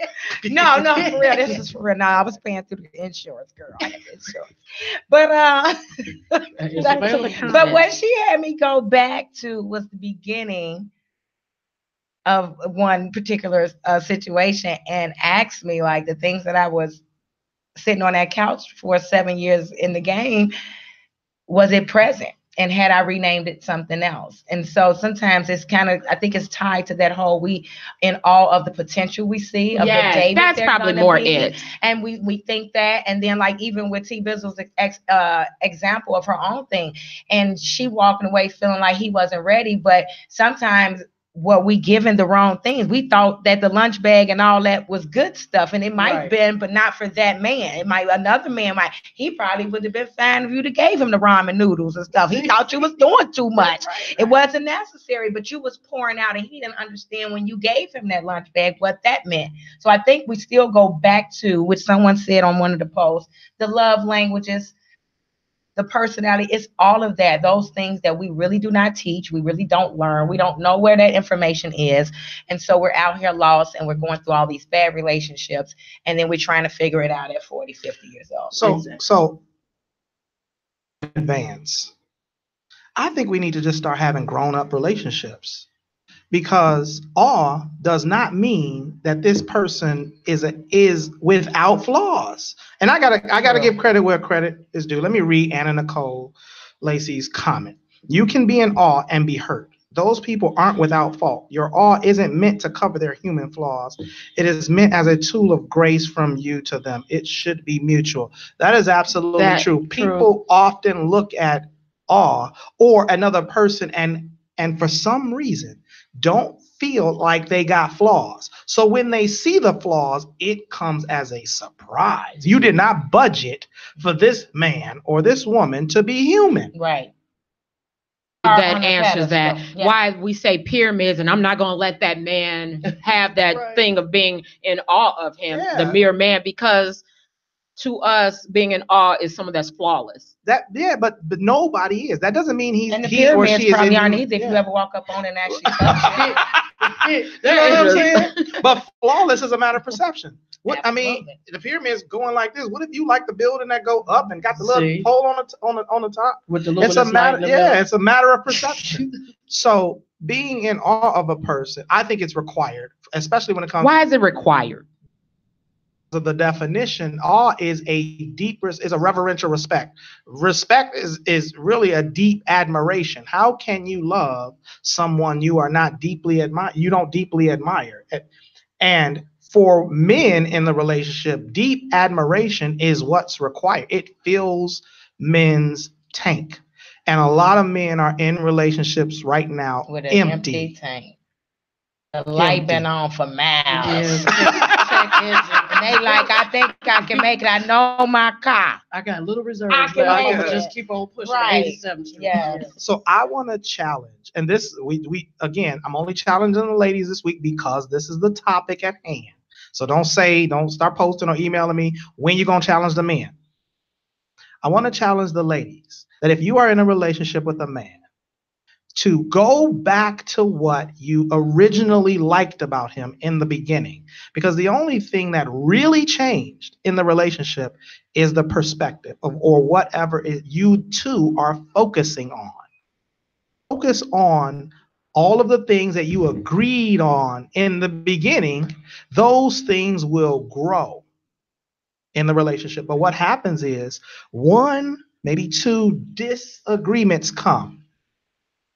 No, for real. This is for real. No, I was paying through the insurance, girl. I have insurance. But but what she had me go back to was the beginning of one particular situation, and asked me, like, the things that I was sitting on that couch for 7 years in the game, was it present? And had I renamed it something else? And so sometimes it's kind of, I think it's tied to that whole, we in all of the potential we see of the David. That's probably more it. And we think that, and then like even with T. Bizzle's example of her own thing, and she walking away feeling like he wasn't ready, but sometimes we given the wrong things. We thought that the lunch bag and all that was good stuff, and it might have been, but not for that man. Another man he probably would have been fine if you'd have gave him the ramen noodles and stuff. He thought you was doing too much. It wasn't necessary, but you was pouring out, and he didn't understand when you gave him that lunch bag what that meant. So I think we still go back to, which someone said on one of the posts, the love languages, the personality, it's all of that. Those things that we really do not teach, we really don't learn. We don't know where that information is. And so we're out here lost, and we're going through all these bad relationships, and then we're trying to figure it out at 40, 50 years old. So advance. I think we need to just start having grown-up relationships, because awe does not mean that this person is without flaws. And I gotta give credit where credit is due. Let me read Anna Nicole Lacey's comment. You can be in awe and be hurt. Those people aren't without fault. Your awe isn't meant to cover their human flaws. It is meant as a tool of grace from you to them. It should be mutual. That is absolutely true. People often look at awe or another person and for some reason don't feel like they got flaws. So when they see the flaws, it comes as a surprise. You did not budget for this man or this woman to be human. Right. That answers that. Yeah. Why we say pyramids, and I'm not going to let that man have that thing of being in awe of him, the mere man, because to us, being in awe is someone that's flawless. But nobody is. That doesn't mean he or she is probably aren't either if you ever walk up on it and actually touch it. You know what I'm saying? But flawless is a matter of perception. I mean, the pyramid's going like this. What if you like the building that go up and got the little hole on the top? With the it's a matter, it's a matter of perception. So being in awe of a person, I think it's required, especially when it comes. Why is it required? So the definition, awe is a reverential respect. Respect is really a deep admiration. How can you love someone you are not deeply you don't deeply admire? And for men in the relationship, deep admiration is what's required. It fills men's tank. And a lot of men are in relationships right now with an empty tank. The light been on for miles. And they like, I think I can make it. I know my car. I got a little reserve, but I can just keep on pushing. 87th Street. Yeah. So I want to challenge, and this we again, I'm only challenging the ladies this week because this is the topic at hand. So don't start posting or emailing me when you're gonna challenge the men. I want to challenge the ladies that if you are in a relationship with a man, to go back to what you originally liked about him in the beginning. Because the only thing that really changed in the relationship is the perspective or whatever you two are focusing on. Focus on all of the things that you agreed on in the beginning. Those things will grow in the relationship. But what happens is one, maybe two disagreements come.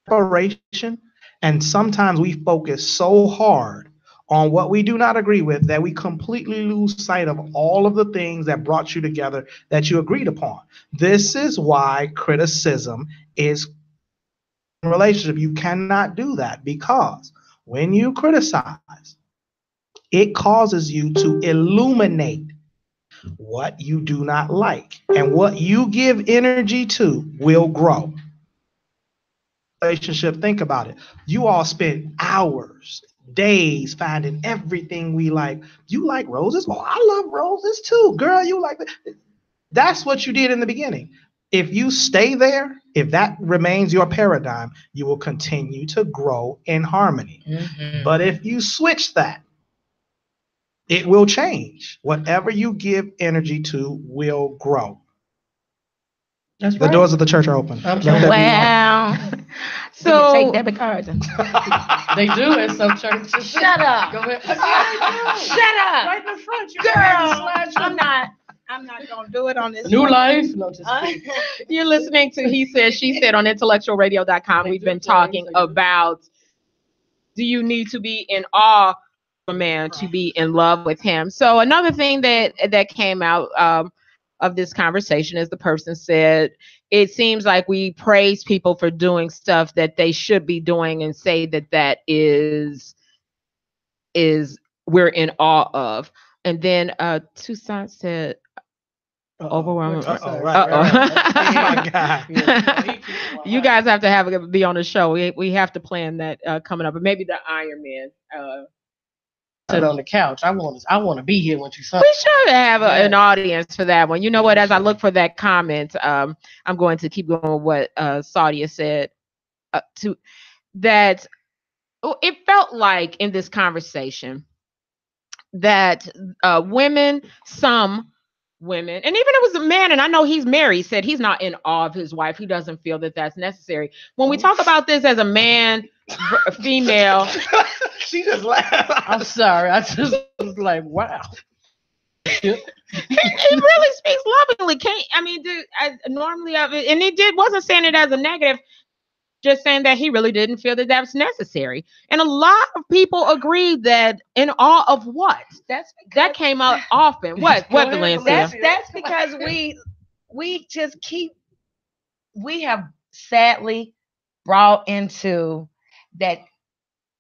Separation, and sometimes we focus so hard on what we do not agree with that we completely lose sight of all of the things that brought you together that you agreed upon. This is why criticism is in a relationship. You cannot do that, because when you criticize, it causes you to illuminate what you do not like, and what you give energy to will grow. Relationship, think about it. You all spend hours, days finding everything we like. You like roses? Oh, I love roses too. Girl, you like that. That's what you did in the beginning. If you stay there, if that remains your paradigm, you will continue to grow in harmony. Mm-hmm. But if you switch that, it will change. Whatever you give energy to will grow. That's right. The doors of the church are open. Wow. So take debit cards. They do in some churches. Shut up. Go ahead. Shut up. Right in the front. Girl, I'm not gonna do it on this. New life. No, you're listening to He Said, She Said on IntellectualRadio.com. We've been talking about, do you need to be in awe of a man to be in love with him? So another thing that came out of this conversation is the person said, it seems like we praise people for doing stuff that they should be doing and say that is we're in awe of. And then Toussaint said, overwhelming. You guys have to be on the show. We have to plan that coming up, but maybe the Iron Man. Sit on the couch. I want to be here when you saw. We should have an audience for that one. You know what? As I look for that comment, I'm going to keep going with what Saudia said. To that, it felt like in this conversation that women, some women, and even it was a man, and I know he's married, said he's not in awe of his wife. He doesn't feel that that's necessary. When we talk about this as a man, a female, she just laughed. I'm sorry. I just was like, wow. he really speaks lovingly. Normally, and he wasn't saying it as a negative, just saying that he really didn't feel that was necessary. And a lot of people agreed that in awe of what? That came up often. What Valencia? That's because we have sadly brought into that.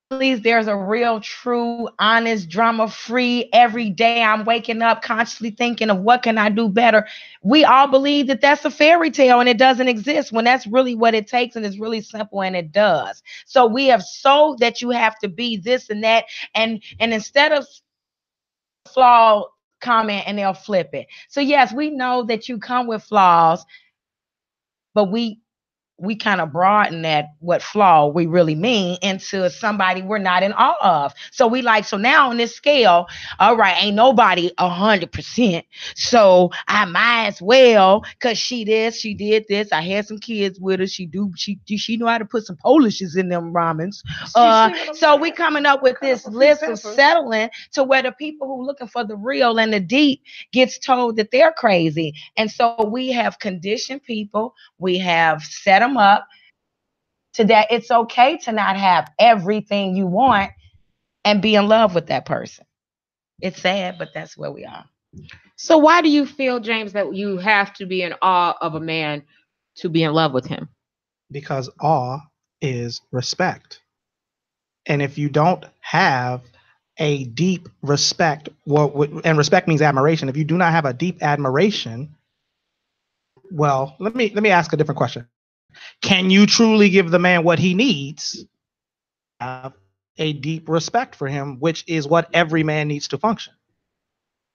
Please, there's a real, true, honest, drama-free. Every day I'm waking up constantly thinking of what can I do better. We all believe that that's a fairy tale and it doesn't exist, when that's really what it takes, and it's really simple, and it does. So we have sold that you have to be this and that, and instead of flaw comment, and they'll flip it. So yes, we know that you come with flaws, but we kind of broaden that, what flaw we really mean, into somebody we're not in awe of. So so now on this scale, all right, ain't nobody 100%. So I might as well, cause she did this. I had some kids with her. She know how to put some Polishes in them ramens. So we coming up with this list of settling to where the people who looking for the real and the deep gets told that they're crazy. And so we have conditioned people. We have set them up to that it's okay to not have everything you want and be in love with that person. It's sad, but that's where we are. So why do you feel, James, that you have to be in awe of a man to be in love with him? Because awe is respect. And if you don't have a deep respect, and respect means admiration. If you do not have a deep admiration, well, let me ask a different question. Can you truly give the man what he needs? Have a deep respect for him, which is what every man needs to function.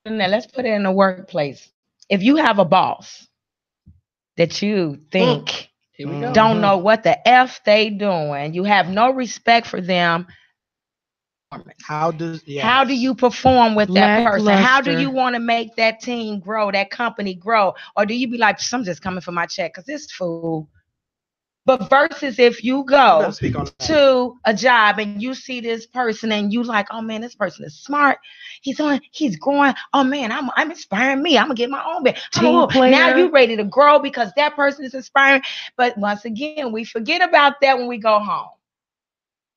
Now let's put it in the workplace. If you have a boss that you think don't know what the F they doing, you have no respect for them, how do you perform with that person? How do you want to make that team grow, that company grow? Or do you be like, I'm just coming for my check because this fool? But versus if you go to a job and you see this person and you like, oh man, this person is smart. He's growing. Oh man, I'm inspiring me. I'm gonna get my own bit. Now you ready to grow because that person is inspiring. But once again, we forget about that when we go home.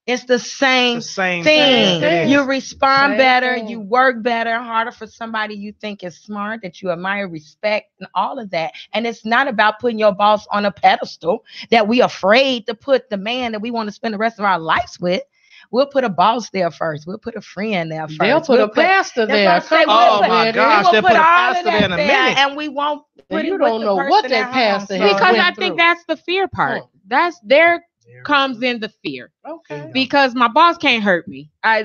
It's the same thing. You respond better, you work better, harder for somebody you think is smart, that you admire, respect, and all of that. And it's not about putting your boss on a pedestal that we afraid to put the man that we want to spend the rest of our lives with. We'll put a boss there first. We'll put a friend there first. They'll put a pastor there. Oh my gosh, they'll put a pastor there in a minute. And we won't put you don't know what that pastor has. Because I think that's the fear part. That's there comes in the fear. Okay. Because my boss can't hurt me. I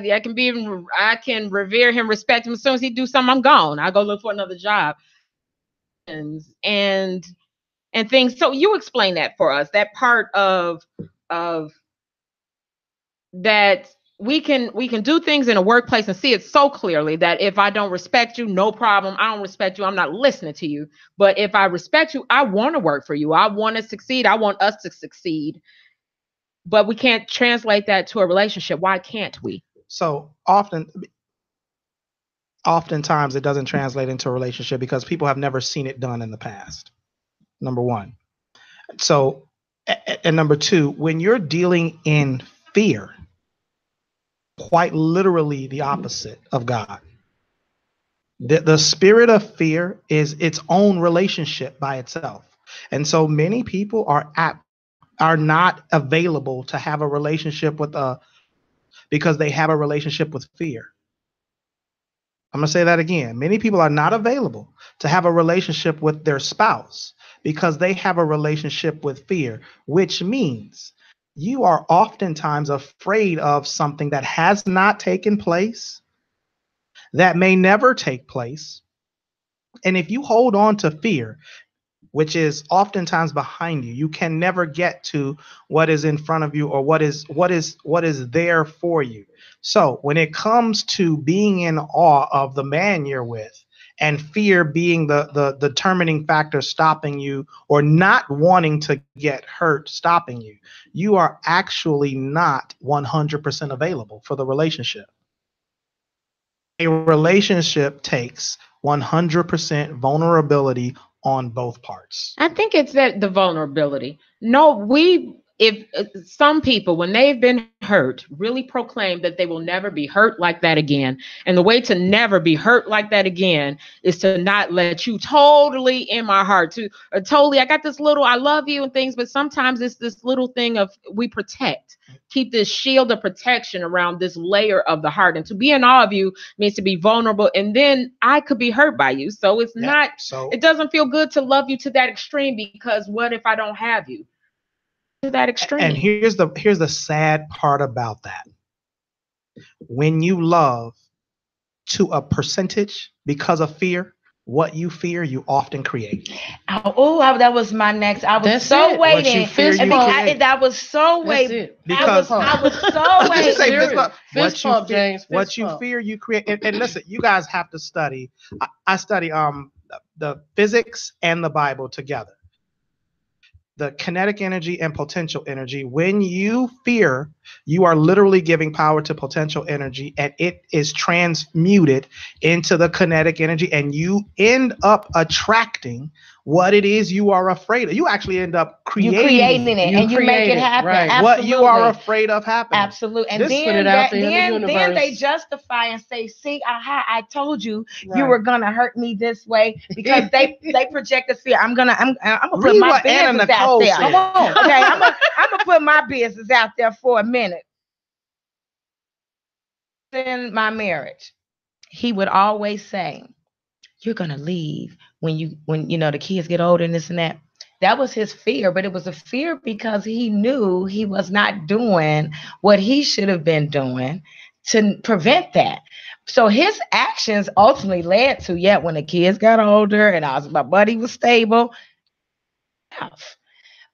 can revere him, respect him. As soon as he do something, I'm gone. I go look for another job. And things. So you explain that for us. That part of that we can do things in a workplace and see it so clearly that if I don't respect you, no problem. I don't respect you, I'm not listening to you. But if I respect you, I want to work for you. I want to succeed. I want us to succeed. But we can't translate that to a relationship. Why can't we? So oftentimes it doesn't translate into a relationship because people have never seen it done in the past. Number one. So, and number two, when you're dealing in fear, quite literally the opposite of God. The spirit of fear is its own relationship by itself. And so many people are not available to have a relationship with because they have a relationship with fear. I'm going to say that again. Many people are not available to have a relationship with their spouse because they have a relationship with fear, which means you are oftentimes afraid of something that has not taken place, that may never take place. And if you hold on to fear, which is oftentimes behind you, you can never get to what is in front of you or what is there for you. So when it comes to being in awe of the man you're with and fear being the determining factor stopping you, or not wanting to get hurt stopping you, you are actually not 100% available for the relationship. A relationship takes 100% vulnerability on both parts. I think it's that the vulnerability. No, if some people, when they've been hurt, really proclaim that they will never be hurt like that again. And the way to never be hurt like that again is to not let you totally in my heart, totally, I got this little, I love you and things, but sometimes it's this little thing of we protect, keep this shield of protection around this layer of the heart. And to be in awe of you means to be vulnerable. And then I could be hurt by you. So it's not, so it doesn't feel good to love you to that extreme, because what if I don't have you? To that extreme. And here's the sad part about that. When you love to a percentage because of fear, what you fear, you often create. That was my next. I was That's so it. waiting. What you fear, you create. I was so waiting. Because I was so waiting. What you fear, you create. And listen, you guys have to study. I study the physics and the Bible together. The kinetic energy and potential energy. When you fear, you are literally giving power to potential energy, and it is transmuted into the kinetic energy, and you end up attracting what it is you are afraid of. You actually end up creating it, and you make it happen. Right. What you are afraid of happening. Absolutely. And then they justify and say, see, I told you you were gonna hurt me this way, because they project the fear. I'm gonna put my business out there. Come on. Okay, I'm gonna put my business out there for a minute. In my marriage, he would always say, you're gonna leave when the kids get older and this and that. That was his fear, but it was a fear because he knew he was not doing what he should have been doing to prevent that. So his actions ultimately led to, when the kids got older and my buddy was stable.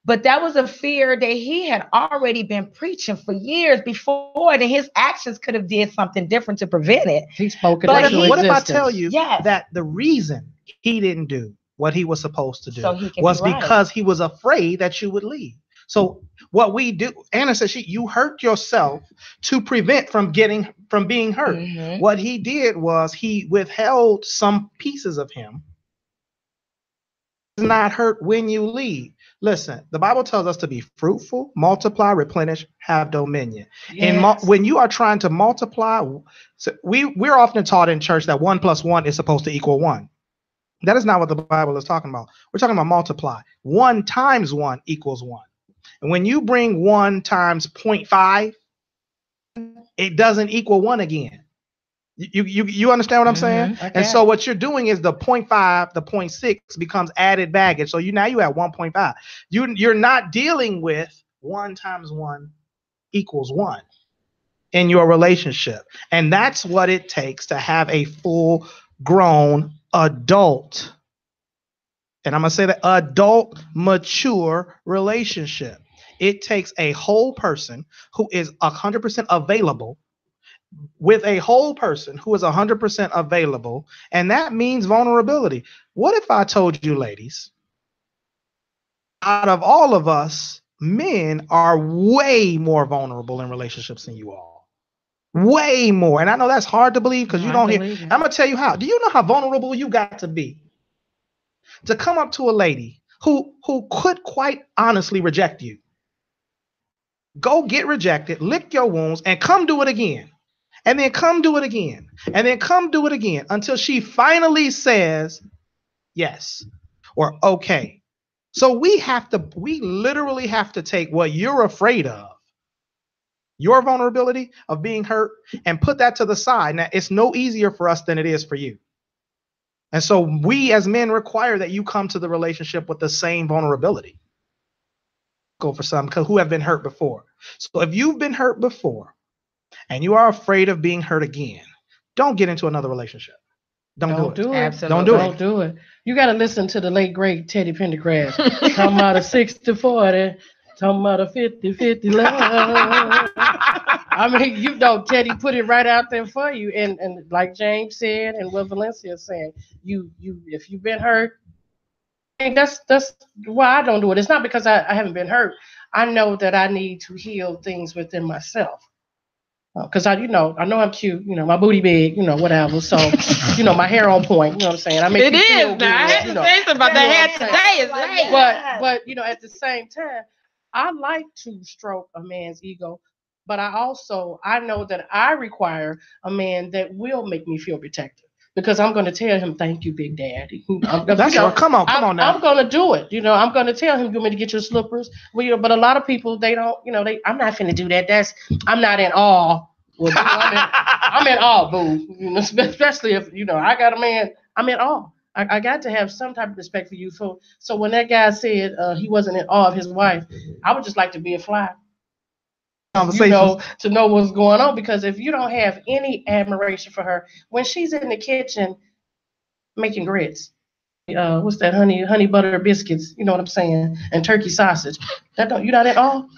But that was a fear that he had already been preaching for years before, and his actions could have did something different to prevent it. He spoke it. But what if I tell you that the reason he didn't do what he was supposed to do was because he was afraid that you would leave? So what we do, Anna said, you hurt yourself to prevent from being hurt. Mm-hmm. What he did was he withheld some pieces of him. Not hurt when you leave. Listen, the Bible tells us to be fruitful, multiply, replenish, have dominion. Yes. And when you are trying to multiply, so we're often taught in church that 1 + 1 is supposed to equal 1. That is not what the Bible is talking about. We're talking about multiply. 1 × 1 = 1. And when you bring 1 times 0.5, it doesn't equal 1 again. You understand what I'm saying? Okay. And so what you're doing is the 0.5, the 0.6 becomes added baggage. So now you have 1.5. You're not dealing with 1 × 1 = 1 in your relationship. And that's what it takes to have a full grown adult. And I'm going to say that adult, mature relationship. It takes a whole person who is 100% available with a whole person who is 100% available, and that means vulnerability. What if I told you, ladies, out of all of us, men are way more vulnerable in relationships than you all? Way more. And I know that's hard to believe because you don't hear. I'm going to tell you how. Do you know how vulnerable you got to be to come up to a lady who could quite honestly reject you? Go get rejected, lick your wounds, and come do it again. And then come do it again. And then come do it again until she finally says yes or okay. So we literally have to take what you're afraid of, your vulnerability of being hurt, and put that to the side. Now, it's no easier for us than it is for you. And so we as men require that you come to the relationship with the same vulnerability. Go for some who have been hurt before. So if you've been hurt before, and you are afraid of being hurt again, don't get into another relationship. Don't do it. Absolutely. Don't do it. You got to listen to the late, great Teddy Pendergrass. Talking about a 60-40, talking about a 50-50 love. I mean, you know, Teddy put it right out there for you, and like James said, and what Valencia said, you if you've been hurt, and that's why I don't do it. It's not because I haven't been hurt. I know that I need to heal things within myself. Because I know I'm cute, my booty big, whatever. So, my hair on point, you know what I'm saying? I make It you feel is good, now. I had to say something about the hair today. Is late. But at the same time, I like to stroke a man's ego, but I know that I require a man that will make me feel protected. Because I'm going to tell him, thank you, Big Daddy. That's right. Come on now. I'm going to do it. I'm going to tell him, you want me to get your slippers? Well, but a lot of people, they don't, I'm not finna do that. I'm not in awe. Well, I'm in awe, boo. Especially if, I got a man, I'm in awe. I got to have some type of respect for you. So when that guy said he wasn't in awe of his wife, I would just like to be a fly. To know what's going on, because if you don't have any admiration for her when she's in the kitchen making grits, what's that, honey butter biscuits, you know what I'm saying, and turkey sausage, you're not at all.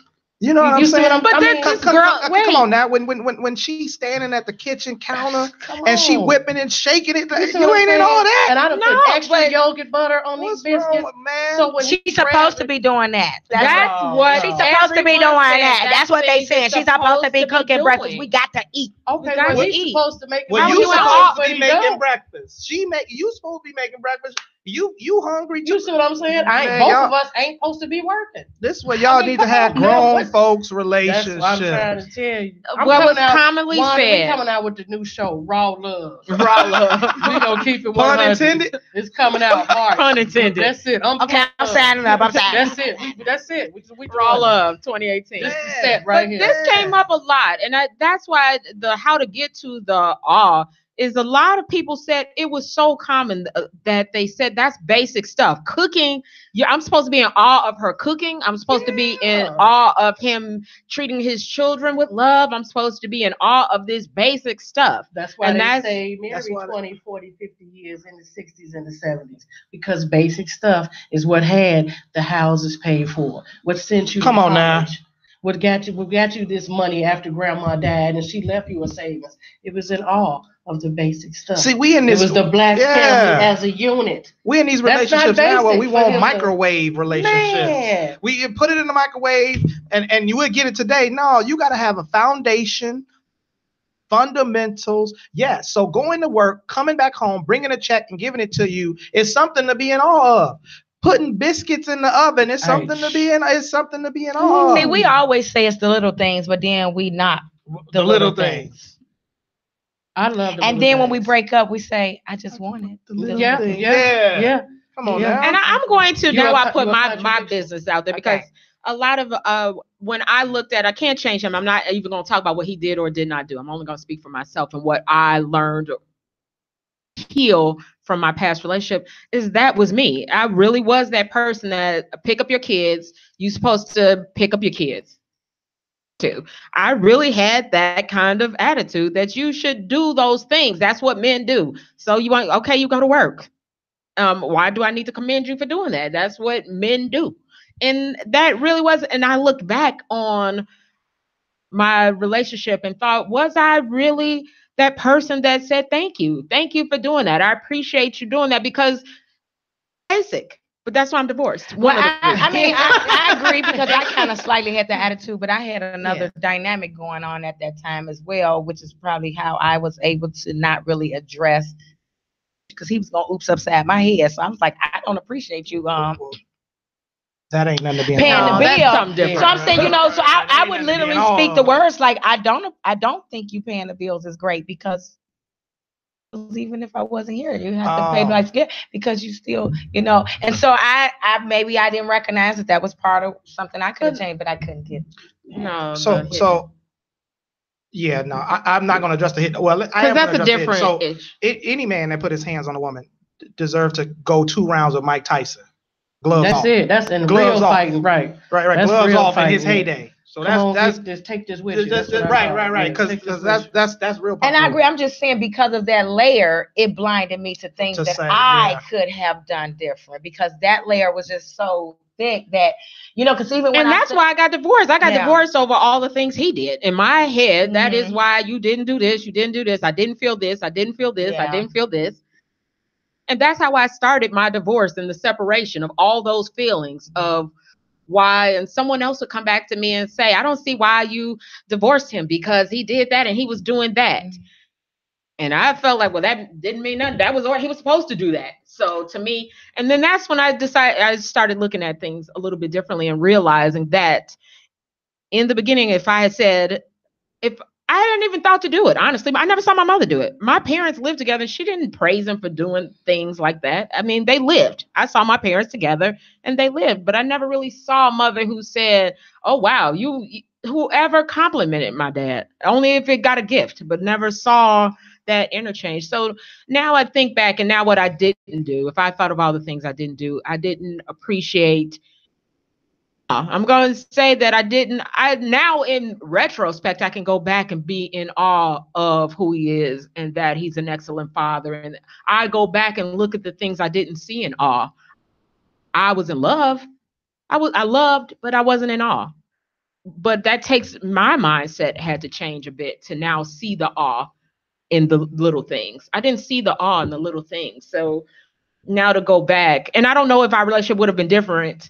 You know what I'm saying? But come on now. When she's standing at the kitchen counter and she whipping and shaking it, you ain't in all that. And I done put extra yogurt butter on these biscuits. Man? So when she's supposed to be doing that. That's what she's supposed to be doing that. That's what they saying. She's supposed to be cooking breakfast. We got to eat. Okay, well, he's supposed to make. Well, you supposed to be making breakfast. You supposed to be making breakfast. You hungry? You see what I'm saying? Both of us ain't supposed to be working. This is what y'all need to have grown folks relationship. That's what I'm trying to tell you. What was commonly Wanda, said. We coming out with the new show, Raw Love. Raw Love. We gonna keep it 100. Pun intended. It's coming out March. Pun intended. That's it. I'm signing up. That's it. That's it. We Raw Love 2018. This is set right here. This came up a lot, and that's why the how to get to the awe is a lot of people said it was so common that they said that's basic stuff. Cooking, I'm supposed to be in awe of her cooking. I'm supposed to be in awe of him treating his children with love. I'm supposed to be in awe of this basic stuff. That's why they say marry 20, 40, 50 years in the 60s and the 70s, because basic stuff is what had the houses paid for, what sent you to college. Now. What got you this money after grandma died and she left you a savings. It was in awe of the basic stuff. See, we in this. It was the black family as a unit. We in these relationships now where we want microwave relationships. Man. We put it in the microwave and you would get it today. No, you got to have a foundation, fundamentals. Yes. So going to work, coming back home, bringing a check and giving it to you is something to be in awe of. Putting biscuits in the oven is something to be in. It's something to be in awe of. See, we always say it's the little things, but then we not the little things. I love it. And then when we break up, we say, I just want it. Yeah. Come on now. And I'm going to now I put my business out there because a lot of when I looked at, I can't change him. I'm not even going to talk about what he did or did not do. I'm only going to speak for myself and what I learned heal from my past relationship is that was me. I really was that person that pick up your kids. You're supposed to pick up your kids too. I really had that kind of attitude that you should do those things. That's what men do. So you go to work. Why do I need to commend you for doing that? That's what men do. And that really was, and I looked back on my relationship and thought, was I really that person that said, thank you for doing that. I appreciate you doing that because basic, but that's why I'm divorced. Well, I agree because I kind of slightly had the attitude, but I had another dynamic going on at that time as well, which is probably how I was able to not really address because he was going to oops upside my head. So I was like, I don't appreciate you. That ain't nothing to be paying the bill. So I'm saying, so I would literally speak the words like, I don't think you paying the bills is great because even if I wasn't here, you have to pay my gift because you still, And so I maybe I didn't recognize that was part of something I could have changed, but I couldn't get. No. I'm not going to address the hit. Well, that's a different. So any man that put his hands on a woman deserves to go 2 rounds with Mike Tyson. Gloves that's off. It. That's in gloves real off. Fighting, right? Right. Gloves off in his heyday. So that's just take this with you. Right. Because that's real. And I agree. I'm just saying because of that layer, it blinded me to things I could have done different because that layer was just so thick that, because even when and that's why I got divorced. I got divorced over all the things he did. In my head, that is why you didn't do this, you didn't do this. I didn't feel this, I didn't feel this, I didn't feel this. And that's how I started my divorce and the separation of all those feelings of why. And someone else would come back to me and say, I don't see why you divorced him, because he did that and he was doing that. And I felt like, well, that didn't mean nothing. That was, or he was supposed to do that. So to me, and then that's when I started looking at things a little bit differently and realizing that in the beginning, if I hadn't even thought to do it, honestly, I never saw my mother do it. My parents lived together and she didn't praise them for doing things like that. I mean, they lived. I saw my parents together and they lived, but I never really saw a mother who said, oh, wow, whoever complimented my dad, only if it got a gift, but never saw that interchange. So now I think back, and now what I didn't do, if I thought of all the things I didn't do, I didn't appreciate. I'm going to say that now in retrospect, I can go back and be in awe of who he is and that he's an excellent father. And I go back and look at the things I didn't see in awe. I was in love. I loved, but I wasn't in awe. But that takes my mindset had to change a bit to now see the awe in the little things. I didn't see the awe in the little things. So now to go back, and I don't know if our relationship would have been different.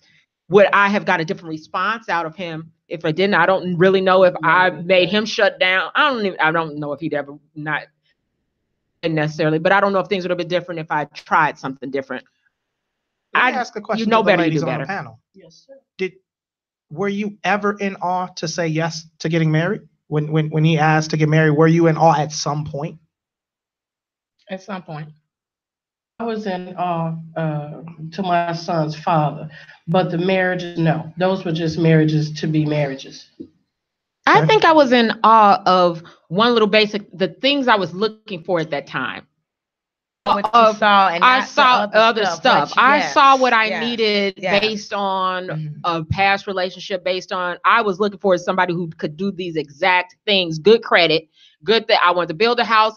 Would I have got a different response out of him if I didn't? I don't really know if I made him shut down. I don't know if he'd ever not necessarily, but I don't know if things would have been different if I tried something different. Let me ask a question to the better, ladies you do on better. the panel. Yes, sir. Were you ever in awe to say yes to getting married? When he asked to get married, were you in awe at some point? At some point. I was in awe to my son's father, but the marriages, no. Those were just marriages to be marriages. I think I was in awe of one little the things I was looking for at that time. What you saw, and I saw other stuff. I saw what I needed Yes. based on a past relationship, based on I was looking for somebody who could do these exact things, good credit, good that I wanted to build a house.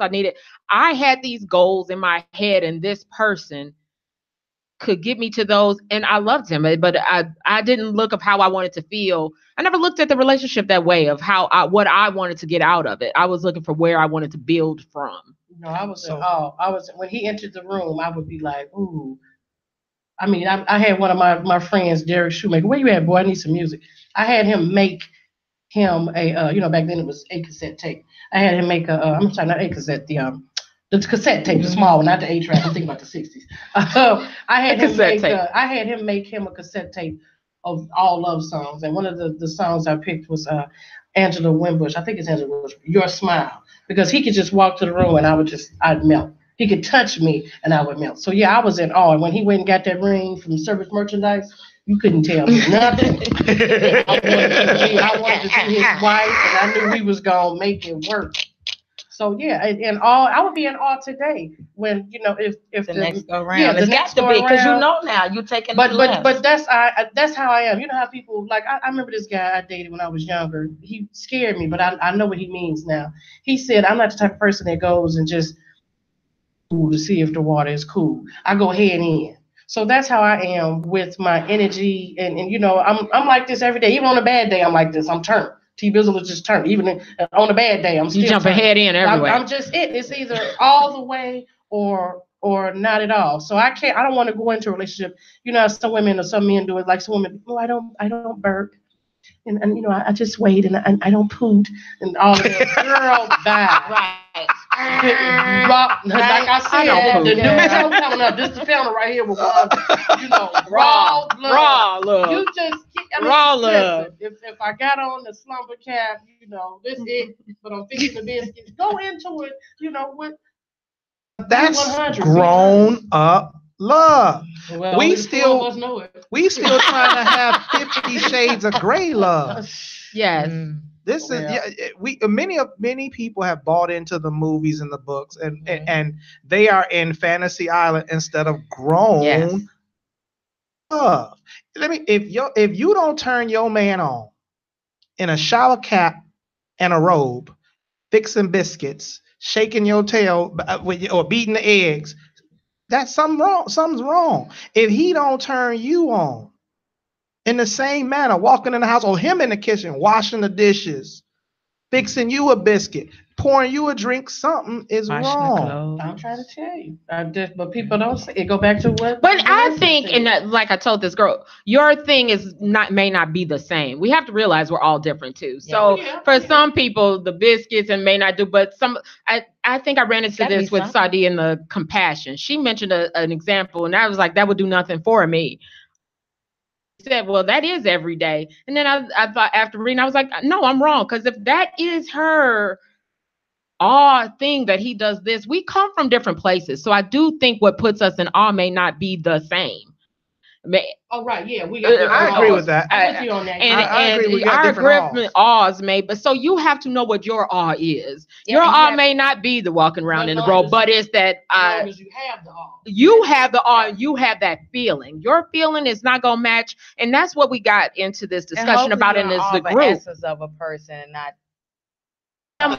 I had these goals in my head, and this person could get me to those, and I loved him, but I didn't look of how I wanted to feel. I never looked at the relationship that way of what I wanted to get out of it. I was looking for where I wanted to build from. No, I was in awe. When he entered the room, I would be like, ooh. I mean, I had one of my friends, Derek Shoemaker. Where you at, boy? I need some music. I had him make him a, back then it was a cassette tape. I had him make I'm sorry, not a cassette, the cassette tape, the small one, not the 8-track. I'm thinking about the 60s. I had him make him a cassette tape of all love songs, and one of the songs I picked was Angela Winbush. I think it's Angela Winbush, Your Smile, because he could just walk to the room and I'd melt. He could touch me and I would melt. So yeah, I was in awe. And when he went and got that ring from Service Merchandise, you couldn't tell me nothing. I wanted to be his wife, and I knew we was gonna make it work. So yeah, and I would be in awe today when if the next go around. Yeah, the next go around, because now you're taking. But that's how I am. You know how people like I remember this guy I dated when I was younger. He scared me, but I know what he means now. He said, I'm not the type of person that goes and just to see if the water is cool. I go head in. So that's how I am with my energy, and I'm like this every day. Even on a bad day, I'm like this. I'm turned. T-Bizzle is just turned. Even on a bad day, I'm still jumping head in everywhere. I'm just It's either all the way or not at all. So I don't want to go into a relationship. Some women or some men do it. Like some women, I don't burp. And I just wait and I don't poot and all of that. Girl, bye. Right. Like I said, the new film coming up. This is the film right here with raw love. You just raw love. If I got on the slumber cap, this it. But I'm fixing the biscuits. Go into it. With that's grown up love. Well, we still trying to have 50 Shades of Grey love. Yes. This is many people have bought into the movies and the books, and they are in Fantasy Island instead of grown love. If you don't turn your man on in a shower cap and a robe, fixing biscuits, shaking your tail or beating the eggs, that's something's wrong. If he don't turn you on In the same manner, walking in the house or him in the kitchen, washing the dishes, fixing you a biscuit, pouring you a drink, something is wrong. I'm trying to tell you. But people don't say it. Go back to what. But I think, and like I told this girl, your thing may not be the same. We have to realize we're all different too. So for some people, the biscuits and may not do, but I think I ran into this with Saudi and the compassion. She mentioned an example, and I was like, that would do nothing for me. Said, well, that is every day. And then I thought after reading, I was like, no, I'm wrong. Because if that is her awe thing that he does this, we come from different places. So I do think what puts us in awe may not be the same. Oh, right. Yeah. I agree with that. I'm with you on that. I agree. We got our different awes may, but so you have to know what your awe is. Your awe may not be the walking around in the road, but it's that as long as you have the awe. You have the awe, you have that feeling. Your feeling is not gonna match, and that's what we got into this discussion about in this group. The essence of a person, not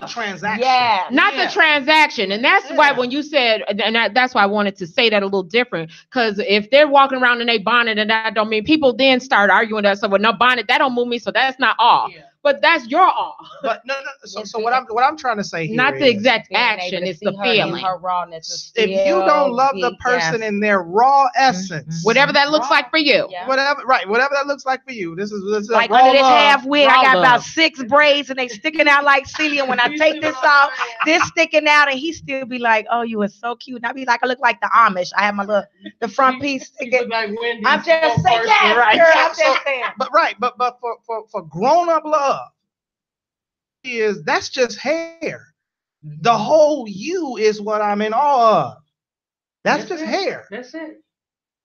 the transaction. The transaction. And that's why when you said, and that's why I wanted to say that a little different, because if they're walking around in a bonnet, and that don't mean, people then start arguing that, so with no bonnet, that don't move me, so that's not awe. But that's your awe. But no. So what I'm trying to say here, not the exact action, it's the feeling. Her rawness. If you don't love the person in their raw essence, whatever that looks like for you, whatever that looks like for you. This is like under this half wig. I got about 6 braids, and they sticking out like Celia. When I take this off, this sticking out, and he still be like, "Oh, you are so cute." And I be like, "I look like the Amish. I have my the front piece sticking." Like I'm just saying, right? Girl, I'm just saying. But for grown up love, that's just hair. The whole you is what I'm in awe of. That's just hair. That's it.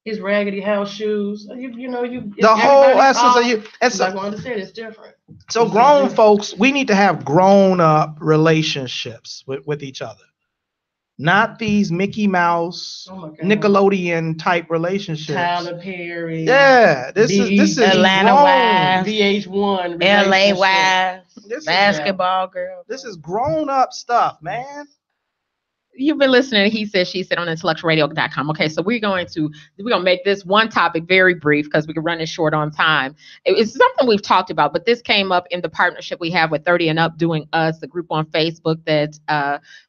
His raggedy house shoes. The whole essence of you. And so, like Wanda said, it's different. So grown folks, we need to have grown up relationships with each other. Not these Mickey Mouse, Nickelodeon type relationships. Tyler Perry. Yeah, this is Atlanta Wives, VH1, LA Wives, Basketball Girl. This is grown up stuff, man. You've been listening to He Said, She Said on IntellectualRadio.com. Okay, so we're gonna make this one topic very brief because we can run it short on time. It's something we've talked about, but this came up in the partnership we have with 30 and Up Doing Us, a group on Facebook that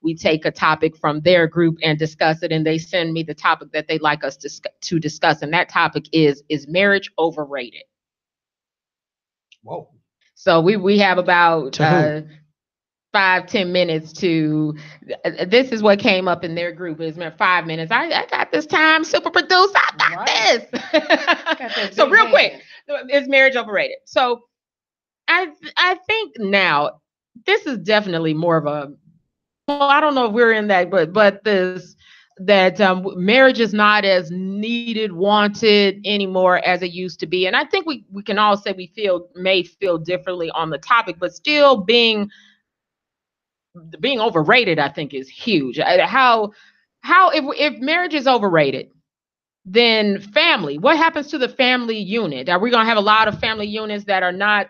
we take a topic from their group and discuss it, and they send me the topic that they'd like us to discuss, and that topic is marriage overrated? Whoa. So we have about 5-10 minutes to, this is what came up in their group. It's meant 5 minutes. I got this time, super producer. I got this. So real quick, is marriage overrated? So I think now this is definitely more of a, well, I don't know if we're in that, but this, that marriage is not as needed, wanted anymore as it used to be. And I think we can all say we may feel differently on the topic, but still being overrated, I think, is huge. How if marriage is overrated, then family, what happens to the family unit? Are we going to have a lot of family units that are not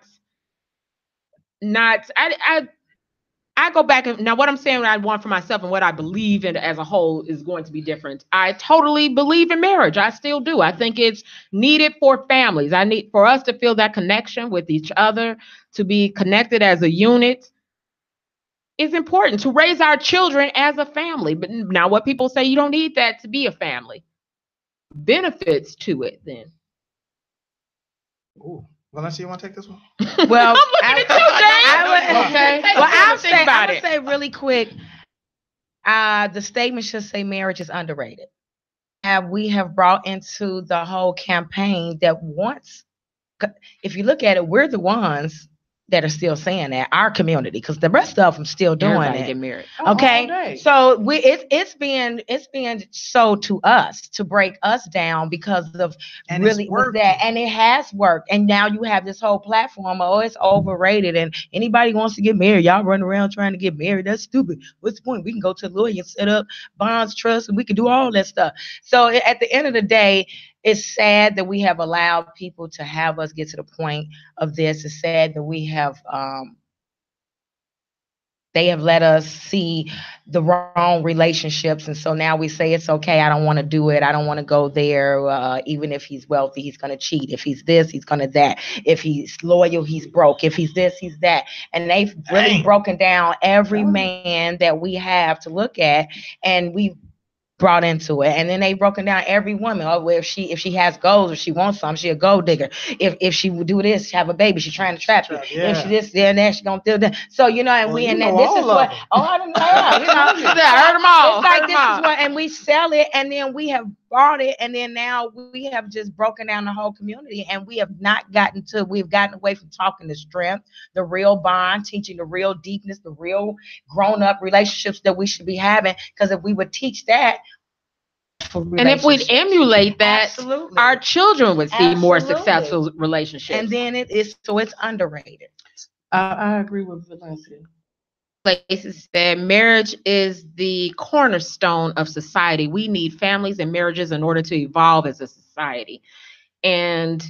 I go back and now what I'm saying, what I want for myself and what I believe in as a whole is going to be different. I totally believe in marriage. I still do. I think it's needed for families. I need for us to feel that connection with each other, to be connected as a unit. Is important to raise our children as a family. But now what people say, you don't need that to be a family. Benefits to it then. Ooh. Vanessa, you want to take this one? Well, I'm looking at you, James. I'll say really quick, the statement should say marriage is underrated. We have brought into the whole campaign that once, if you look at it, we're the ones that are still saying that, our community, because the rest of them still doing Everybody it. Get married. Okay, so it's being sold to us to break us down because of and really with that, and it has worked. And now you have this whole platform. Oh, it's overrated, and anybody wants to get married, y'all run around trying to get married. That's stupid. What's the point? We can go to a lawyer and set up bonds, trusts, and we can do all that stuff. So at the end of the day, it's sad that we have allowed people to have us get to the point of this. It's sad that we have They have let us see the wrong relationships. And so now we say it's okay. I don't want to do it. I don't want to go there. Even if he's wealthy, he's going to cheat. If he's this, he's going to that. If he's loyal, he's broke. If he's this, he's that. And they've really broken down every man that we have to look at. And we brought into it, and then they broken down every woman. Oh, well, if she has goals, if she wants something, she a gold digger. If she would do this, have a baby, she's trying to trap you. Yeah. If she this, then that, she gonna do that. So and we and then this is what. I don't know. I heard them all. It's like this is what, and we sell it, and then we have bought it, and then now we have just broken down the whole community, and we have not gotten to. We've gotten away from talking the strength, the real bond, teaching the real deepness, the real grown-up relationships that we should be having. Because if we would teach that. And if we'd emulate that, absolutely, our children would see more successful relationships. And then it's underrated. I agree with Valencia. Places that marriage is the cornerstone of society. We need families and marriages in order to evolve as a society. And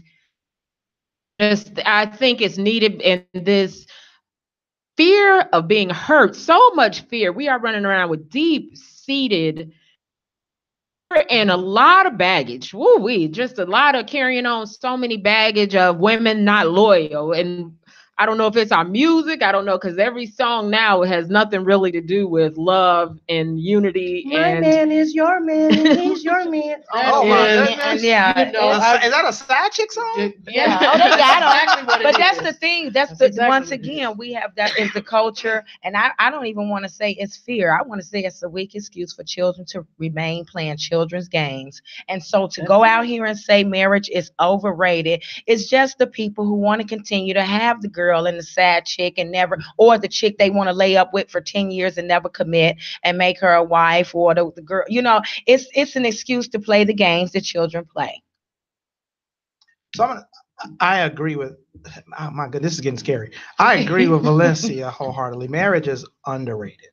I think it's needed in this fear of being hurt, so much fear. We are running around with deep-seated and a lot of baggage. Woo-wee, just a lot of carrying on so many baggage of women not loyal. And I don't know if it's our music. I don't know, because every song now has nothing really to do with love and unity. My man is your man, and he's your man. Oh my goodness! Yeah, is that a side chick song? Yeah. Oh, they got them. But that's the thing. That's once again, we have that is the culture, and I don't even want to say it's fear. I want to say it's a weak excuse for children to remain playing children's games. And so to go out here and say marriage is overrated, it's just the people who want to continue to have the girl and the sad chick and never, or the chick they want to lay up with for 10 years and never commit and make her a wife, or the girl, it's an excuse to play the games that children play. So I agree with, oh my God, this is getting scary. I agree with Valencia wholeheartedly. Marriage is underrated.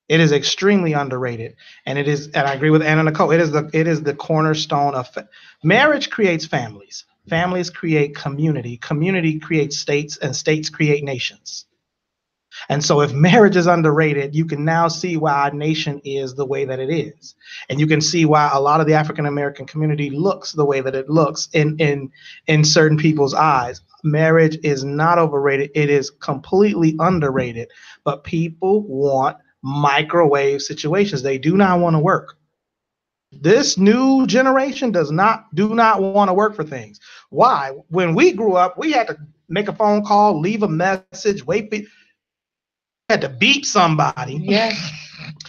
It is extremely underrated. And I agree with Anna Nicole. It is the cornerstone of marriage. Creates families. Families create community. Community creates states, and states create nations. And so if marriage is underrated, you can now see why our nation is the way that it is. And you can see why a lot of the African American community looks the way that it looks in certain people's eyes. Marriage is not overrated. It is completely underrated. But people want microwave situations. They do not want to work. This new generation do not want to work for things. Why? When we grew up, we had to make a phone call, leave a message, had to beep somebody. Yes.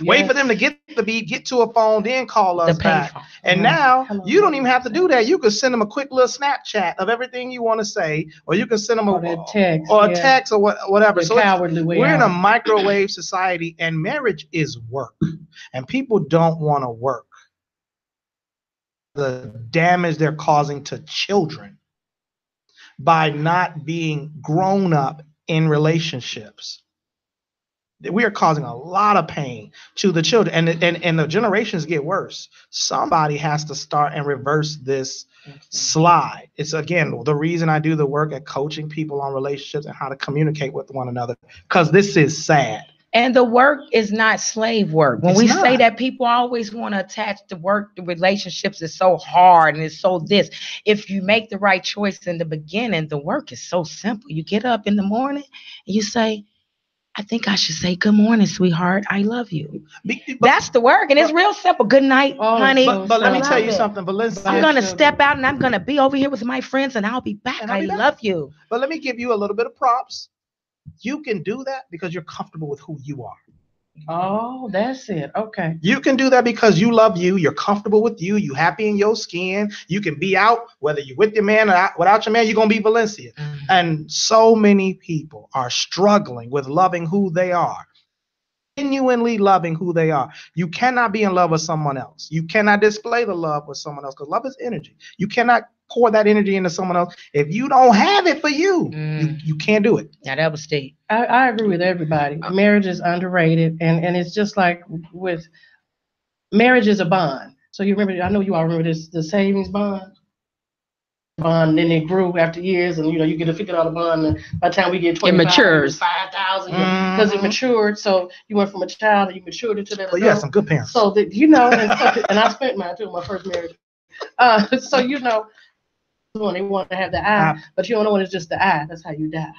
Wait for them to get the beep, get to a phone, then call us back. And now you don't even have to do that. You can send them a quick little Snapchat of everything you want to say, or you can send them a text or whatever. So we're in a microwave society, and marriage is work, and people don't want to work. The damage they're causing to children by not being grown up in relationships. We are causing a lot of pain to the children, and the generations get worse. Somebody has to start and reverse this slide. It's, again, the reason I do the work at coaching people on relationships and how to communicate with one another, because this is sad. And the work is not slave work. When we say that, people always want to attach the work, the relationships is so hard and it's so this. If you make the right choice in the beginning, the work is so simple. You get up in the morning and you say, I think I should say, good morning, sweetheart. I love you. That's the work. And it's real simple. Good night, honey. But let me tell you something, Valencia. I'm going to step out and I'm going to be over here with my friends and I'll be back. I love you. But let me give you a little bit of props. You can do that because you're comfortable with who you are. Oh, that's it. Okay. You can do that because you love you. You're comfortable with you. You happy in your skin. You can be out, whether you're with your man or without your man, you're going to be Valencia. Mm-hmm. And so many people are struggling with loving who they are. Genuinely loving who they are. You cannot be in love with someone else. You cannot display the love with someone else, because love is energy. You cannot pour that energy into someone else. If you don't have it for you, you can't do it. Yeah, that was deep. I agree with everybody. Marriage is underrated, and it's just like with marriage is a bond. So you remember, I know you all remember this, the savings bond. bond, and then it grew after years, and you get a $50 bond, and by the time we get 25, it matures. 5,000, because it matured. So you went from a child and you matured into that. Well, you had some good parents. So that and I spent mine too, my first marriage. So when they want to have the eye, but you don't know when it's just the eye. That's how you die.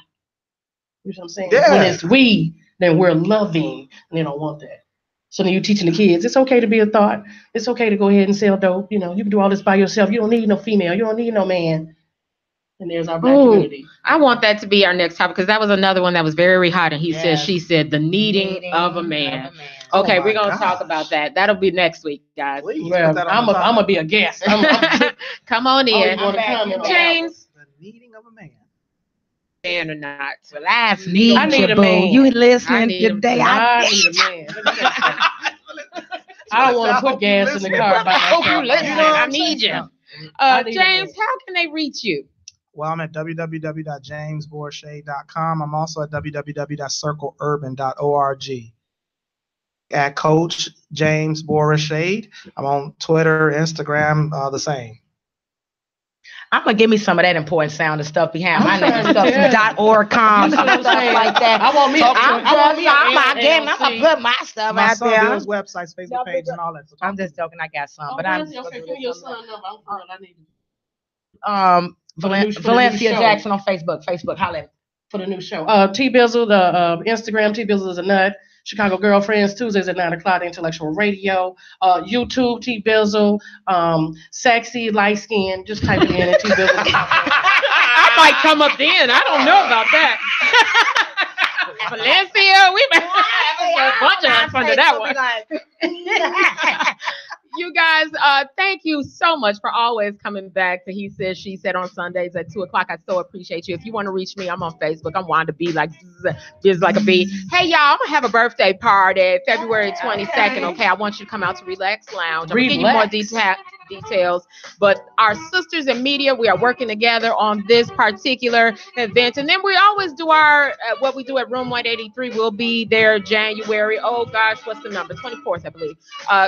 You know what I'm saying? Yeah. When it's we, then we're loving, and they don't want that. So then you're teaching the kids, it's okay to be a thought. It's okay to go ahead and sell dope. You can do all this by yourself. You don't need no female. You don't need no man. And there's our black community. I want that to be our next topic, because that was another one that was very hot. And he said, she said, the needing of a man. Okay, we're going to talk about that. That'll be next week, guys. Well, I'm going to be a guest. Come on in. James. The needing of a man. Man or not. Well, I need a man. You listening today? I need a man. I don't want to put gas in the car by myself. You listening? I need you. James, how can they reach you? Well, I'm at www.jamesborshade.com. I'm also at www.circleurban.org. At Coach James Borshade. I'm on Twitter, Instagram, the same. I'm gonna give me some of that important sound and stuff behind my name, stuff .org, com, stuff like that. I want me. I'm gonna put my stuff my out there. His websites, Facebook page, and all that. I'm just joking. I got some, but I'm. Okay, give me your son number. I need. Valencia Jackson on Facebook. Holla for the new show. T Bizzle, the Instagram T Bizzle is a nut. Chicago Girlfriends, Tuesdays at 9 o'clock, Intellectual Radio. YouTube, T Bizzle. Sexy, light skin. Just type it in at T Bizzle. I might come up then. I don't know about that. Valencia, we might have a bunch of us under that one. You guys, thank you so much for always coming back to He Said, She Said on Sundays at 2 o'clock. I so appreciate you. If you want to reach me, I'm on Facebook. I'm Wanda B, just like a bee. Hey, y'all, I'm going to have a birthday party February 22nd, okay? I want you to come out to Relax Lounge. I'm going to give you more details, but our sisters in media, we are working together on this particular event, and then we always do our what we do at Room 183. We'll be there January, what's the number, 24th, I believe.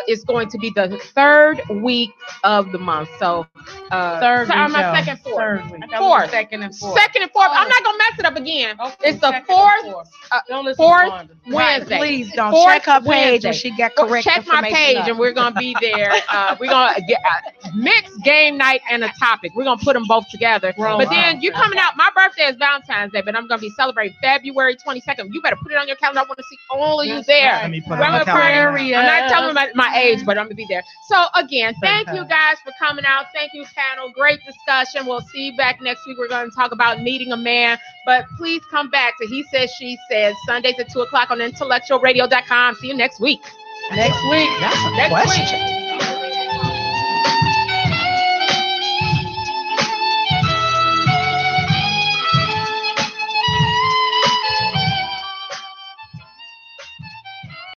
It's going to be the third week of the month, so second and fourth. I'm not gonna mess it up again. Okay, it's the fourth Wednesday. Please don't check her page when she get correct check my page and we're gonna be there. We're gonna get mixed game night and a topic. We're gonna put them both together. But then you coming out. My birthday is Valentine's Day, but I'm gonna be celebrating February 22nd. You better put it on your calendar. I want to see all of you there. I'm not telling my age, but I'm gonna be there. So again, thank you guys for coming out. Thank you, panel. Great discussion. We'll see you back next week. We're going to talk about needing a man. But please come back to He Says, She Says, Sundays at 2 o'clock on IntellectualRadio.com. See you next week. That's a question.